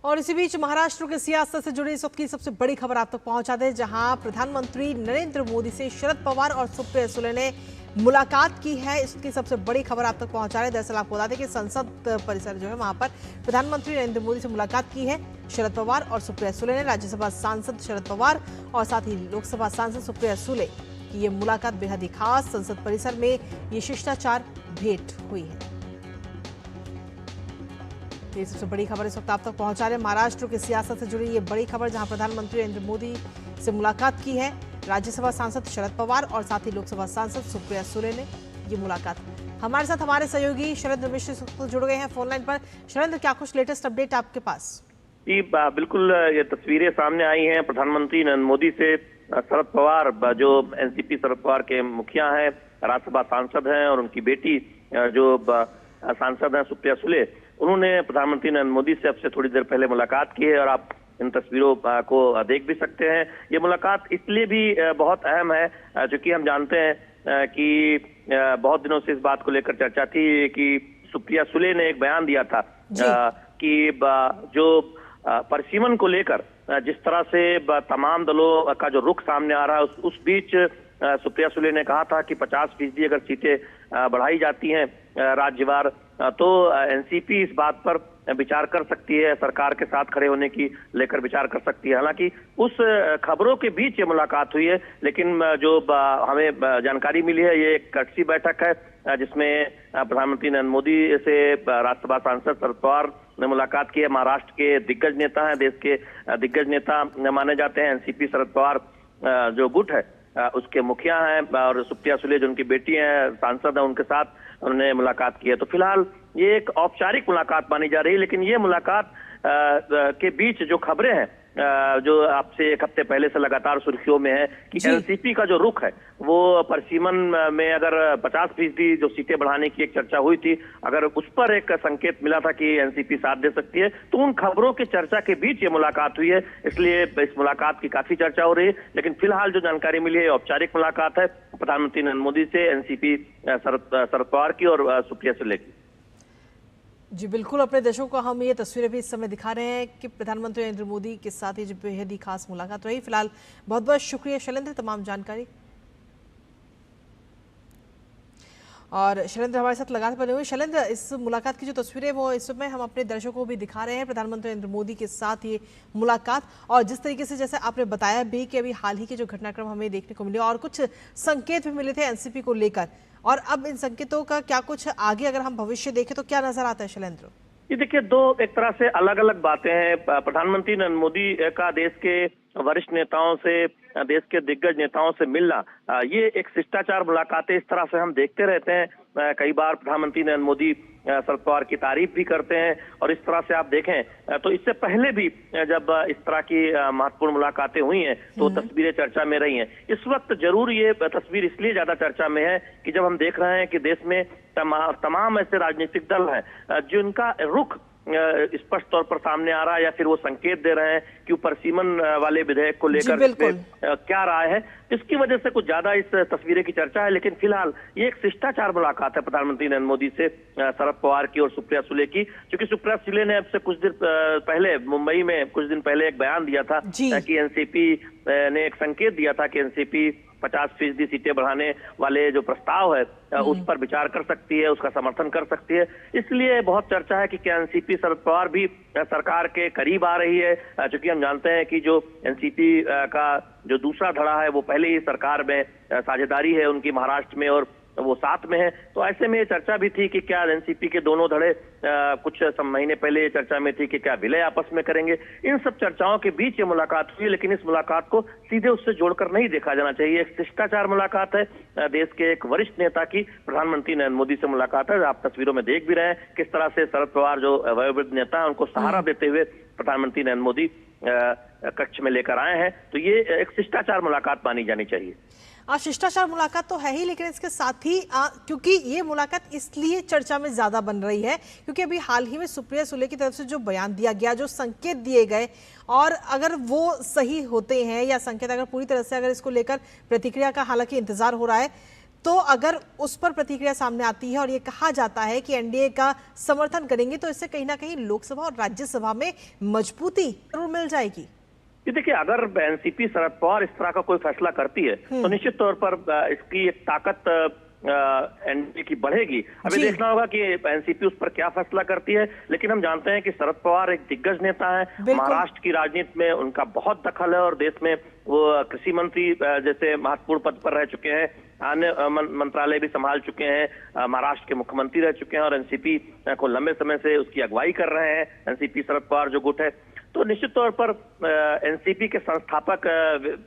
और इसी बीच महाराष्ट्र के सियासत से जुड़ी इस वक्त की सबसे बड़ी खबर आप तक पहुंचा दे, जहां प्रधानमंत्री नरेंद्र मोदी से शरद पवार और सुप्रिया सुले ने मुलाकात की है। इसकी सबसे बड़ी खबर आप तक पहुंचा रहे। दरअसल आपको बता दें कि संसद परिसर जो है वहां पर प्रधानमंत्री नरेंद्र मोदी से मुलाकात की है शरद पवार और सुप्रिया सुले ने। राज्यसभा सांसद शरद पवार और साथ ही लोकसभा सांसद सुप्रिया सुले की ये मुलाकात बेहद ही खास। संसद परिसर में ये शिष्टाचार भेंट हुई है। ये सबसे बड़ी खबर इस वक्त आप तक पहुंचा रहे। महाराष्ट्र की सियासत से जुड़ी ये बड़ी खबर, जहां प्रधानमंत्री नरेंद्र मोदी से मुलाकात की है राज्यसभा सांसद शरद पवार और साथ ही लोकसभा सांसद सुप्रिया सुले ने ये मुलाकात। हमारे साथ हमारे सहयोगी शैलेंद्र मिश्र जुड़ गए हैं फोन लाइन पर। शैलेंद्र, क्या कुछ लेटेस्ट अपडेट आपके पास? जी बिल्कुल, ये तस्वीरें सामने आई हैं प्रधानमंत्री नरेंद्र मोदी से शरद पवार, जो एनसीपी शरद पवार के मुखिया हैं, राज्यसभा सांसद हैं, और उनकी बेटी जो सांसद हैं सुप्रिया सुले, उन्होंने प्रधानमंत्री नरेंद्र मोदी से अब से थोड़ी देर पहले मुलाकात की है और आप इन तस्वीरों को देख भी सकते हैं। ये मुलाकात इसलिए भी बहुत अहम है क्योंकि हम जानते हैं कि बहुत दिनों से इस बात को लेकर चर्चा थी कि सुप्रिया सुले ने एक बयान दिया था कि जो परिसीमन को लेकर जिस तरह से तमाम दलों का जो रुख सामने आ रहा है, उस बीच सुप्रिया सुले ने कहा था कि 50% अगर सीटें बढ़ाई जाती हैं राज्यवार तो एनसीपी इस बात पर विचार कर सकती है, सरकार के साथ खड़े होने की लेकर विचार कर सकती है। हालांकि उस खबरों के बीच ये मुलाकात हुई है, लेकिन जो हमें जानकारी मिली है ये एक कर्टसी बैठक है जिसमें प्रधानमंत्री नरेंद्र मोदी से राज्यसभा सांसद शरद पवार ने मुलाकात की है। महाराष्ट्र के दिग्गज नेता हैं, देश के दिग्गज नेता माने जाते हैं। एनसीपी शरद पवार जो गुट है उसके मुखिया हैं और सुप्रिया सुले जो उनकी बेटी हैं, सांसद हैं, उनके साथ उन्होंने मुलाकात की है। तो फिलहाल ये एक औपचारिक मुलाकात मानी जा रही है, लेकिन ये मुलाकात के बीच जो खबरें हैं जो आपसे एक हफ्ते पहले से लगातार सुर्खियों में है कि एनसीपी का जो रुख है वो परिसीमन में अगर 50% जो सीटें बढ़ाने की एक चर्चा हुई थी, अगर उस पर एक संकेत मिला था कि एनसीपी साथ दे सकती है, तो उन खबरों की चर्चा के बीच ये मुलाकात हुई है। इसलिए इस मुलाकात की काफी चर्चा हो रही है, लेकिन फिलहाल जो जानकारी मिली है औपचारिक मुलाकात है प्रधानमंत्री नरेंद्र मोदी से एनसीपी शरद पवार की और सुप्रिया सुले की। जी बिल्कुल, अपने दर्शकों को हम ये तस्वीरें भी इस समय दिखा रहे हैं कि प्रधानमंत्री नरेंद्र मोदी के साथ ये जो बेहद ही खास मुलाकात रही। फिलहाल बहुत बहुत शुक्रिया शैलेंद्र, तमाम जानकारी। और शैलेंद्र हमारे साथ लगातार बने हुए। शैलेंद्र, इस मुलाकात की जो तस्वीरें वो इस समय हम अपने दर्शकों को भी दिखा रहे हैं, प्रधानमंत्री नरेंद्र मोदी के साथ ये मुलाकात, और जिस तरीके से जैसे आपने बताया भी कि अभी हाल ही के जो घटनाक्रम हमें देखने को मिले और कुछ संकेत भी मिले थे एनसीपी को लेकर, और अब इन संकेतों का क्या कुछ आगे अगर हम भविष्य देखें तो क्या नजर आता है शैलेंद्र? ये देखिए, दो एक तरह से अलग अलग बातें हैं। प्रधानमंत्री नरेंद्र मोदी का देश के वरिष्ठ नेताओं से, देश के दिग्गज नेताओं से मिलना, ये एक शिष्टाचार मुलाकातें इस तरह से हम देखते रहते हैं। कई बार प्रधानमंत्री नरेंद्र मोदी शरद पवार की तारीफ भी करते हैं, और इस तरह से आप देखें तो इससे पहले भी जब इस तरह की महत्वपूर्ण मुलाकातें हुई हैं तो तस्वीरें चर्चा में रही हैं। इस वक्त जरूर ये तस्वीर इसलिए ज्यादा चर्चा में है कि जब हम देख रहे हैं कि देश में तमाम ऐसे राजनीतिक दल हैं जिनका रुख स्पष्ट तौर पर सामने आ रहा है, या फिर वो संकेत दे रहे हैं कि ऊपर सीमन वाले विधेयक को लेकर क्या राय है। इसकी वजह से कुछ ज्यादा इस तस्वीरें की चर्चा है, लेकिन फिलहाल ये एक शिष्टाचार मुलाकात है प्रधानमंत्री नरेंद्र मोदी से शरद पवार की और सुप्रिया सुले की, क्योंकि सुप्रिया सुले ने अब से कुछ दिन पहले मुंबई में कुछ दिन पहले एक बयान दिया था कि एनसीपी ने एक संकेत दिया था कि एनसीपी 50% सीटें बढ़ाने वाले जो प्रस्ताव है उस पर विचार कर सकती है, उसका समर्थन कर सकती है। इसलिए बहुत चर्चा है कि क्या एनसीपी शरद पवार भी सरकार के करीब आ रही है, क्योंकि हम जानते हैं कि जो एनसीपी का जो दूसरा धड़ा है वो पहले ही सरकार में साझेदारी है उनकी महाराष्ट्र में, और वो साथ में है। तो ऐसे में ये चर्चा भी थी कि क्या एनसीपी के दोनों धड़े कुछ महीने पहले ये चर्चा में थी कि क्या विलय आपस में करेंगे। इन सब चर्चाओं के बीच ये मुलाकात हुई, लेकिन इस मुलाकात को सीधे उससे जोड़कर नहीं देखा जाना चाहिए। एक शिष्टाचार मुलाकात है, देश के एक वरिष्ठ नेता की प्रधानमंत्री नरेंद्र मोदी से मुलाकात है। आप तस्वीरों में देख भी रहे हैं किस तरह से शरद पवार जो वयोवृद्ध नेता है उनको सहारा देते हुए प्रधानमंत्री नरेंद्र मोदी कक्ष में लेकर आए हैं। तो ये एक शिष्टाचार मुलाकात मानी जानी चाहिए। शिष्टाचार मुलाकात तो है ही, लेकिन इसके साथ ही क्योंकि ये मुलाकात इसलिए चर्चा में ज्यादा बन रही है क्योंकि अभी हाल ही में सुप्रिया सुले की तरफ से जो बयान दिया गया, जो संकेत दिए गए, और अगर वो सही होते हैं या संकेत अगर पूरी तरह से अगर इसको लेकर प्रतिक्रिया का हालांकि इंतजार हो रहा है, तो अगर उस पर प्रतिक्रिया सामने आती है और ये कहा जाता है कि एनडीए का समर्थन करेंगे तो इससे कहीं ना कहीं लोकसभा और राज्यसभा में मजबूती जरूर मिल जाएगी। ये देखिए, अगर एनसीपी शरद पवार इस तरह का कोई फैसला करती है तो निश्चित तौर पर इसकी एक ताकत एनडीए की बढ़ेगी। अभी देखना होगा कि एनसीपी उस पर क्या फैसला करती है, लेकिन हम जानते हैं कि शरद पवार एक दिग्गज नेता है। महाराष्ट्र की राजनीति में उनका बहुत दखल है और देश में वो कृषि मंत्री जैसे महत्वपूर्ण पद पर रह चुके हैं, अन्य मंत्रालय भी संभाल चुके हैं, महाराष्ट्र के मुख्यमंत्री रह चुके हैं और एनसीपी को लंबे समय से उसकी अगुवाई कर रहे हैं। एनसीपी शरद पवार जो गुट है, तो निश्चित तौर पर एनसीपी के संस्थापक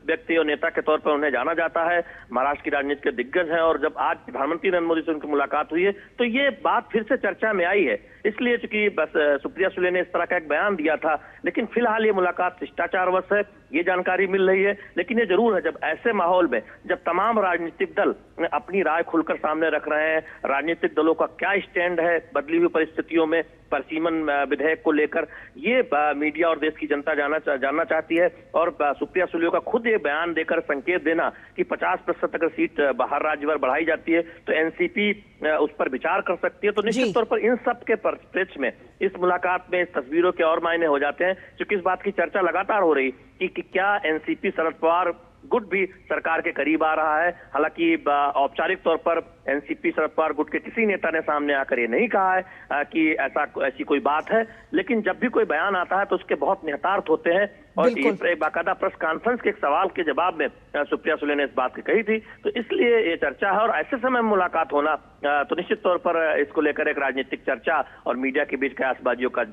व्यक्ति और नेता के तौर पर उन्हें जाना जाता है। महाराष्ट्र की राजनीति के दिग्गज हैं और जब आज प्रधानमंत्री नरेंद्र मोदी से उनकी मुलाकात हुई है तो ये बात फिर से चर्चा में आई है। इसलिए चूंकि बस सुप्रिया सुले ने इस तरह का एक बयान दिया था, लेकिन फिलहाल ये मुलाकात शिष्टाचारवश है, ये जानकारी मिल रही है। लेकिन ये जरूर है, जब ऐसे माहौल में जब तमाम राजनीतिक दल अपनी राय खुलकर सामने रख रहे हैं, राजनीतिक दलों का क्या स्टैंड है बदली हुई परिस्थितियों में परिसीमन विधेयक को लेकर, ये मीडिया और देश की जनता जानना चाहती है। और सुप्रिया सुले का खुद ये बयान देकर संकेत देना कि 50% अगर सीट बाहर राज्य भर बढ़ाई जाती है तो एनसीपी उस पर विचार कर सकती है। तो निश्चित तौर पर इन सब के परिप्रेक्ष्य में इस मुलाकात में इस तस्वीरों के और मायने हो जाते हैं, क्योंकि इस बात की चर्चा लगातार हो रही कि क्या एनसीपी शरद पवार गुट भी सरकार के करीब आ रहा है। हालांकि औपचारिक तौर पर एनसीपी शरद पवार गुट के किसी नेता ने सामने आकर ये नहीं कहा है कि ऐसी कोई बात है, लेकिन जब भी कोई बयान आता है तो उसके बहुत निहितार्थ होते हैं। और ये बाकायदा प्रेस कॉन्फ्रेंस के एक सवाल के जवाब में सुप्रिया सुले ने इस बात की कही थी। तो इसलिए ये चर्चा है और ऐसे समय में मुलाकात होना तो निश्चित तौर पर इसको लेकर एक राजनीतिक चर्चा और मीडिया के बीच कयासबाजियों का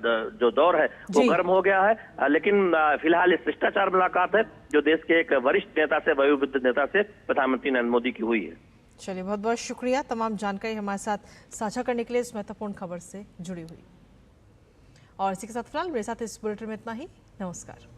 जो दौर है वो गर्म हो गया है। लेकिन फिलहाल ये शिष्टाचार मुलाकात है जो देश के एक वरिष्ठ नेता से, वयोवृद्ध नेता से प्रधानमंत्री नरेंद्र मोदी की हुई है। चलिए, बहुत बहुत शुक्रिया तमाम जानकारी हमारे साथ साझा करने के लिए, इस महत्वपूर्ण खबर से जुड़ी हुई। और इसी के साथ फिलहाल मेरे साथ इस बुलेटिन में इतना ही। नमस्कार।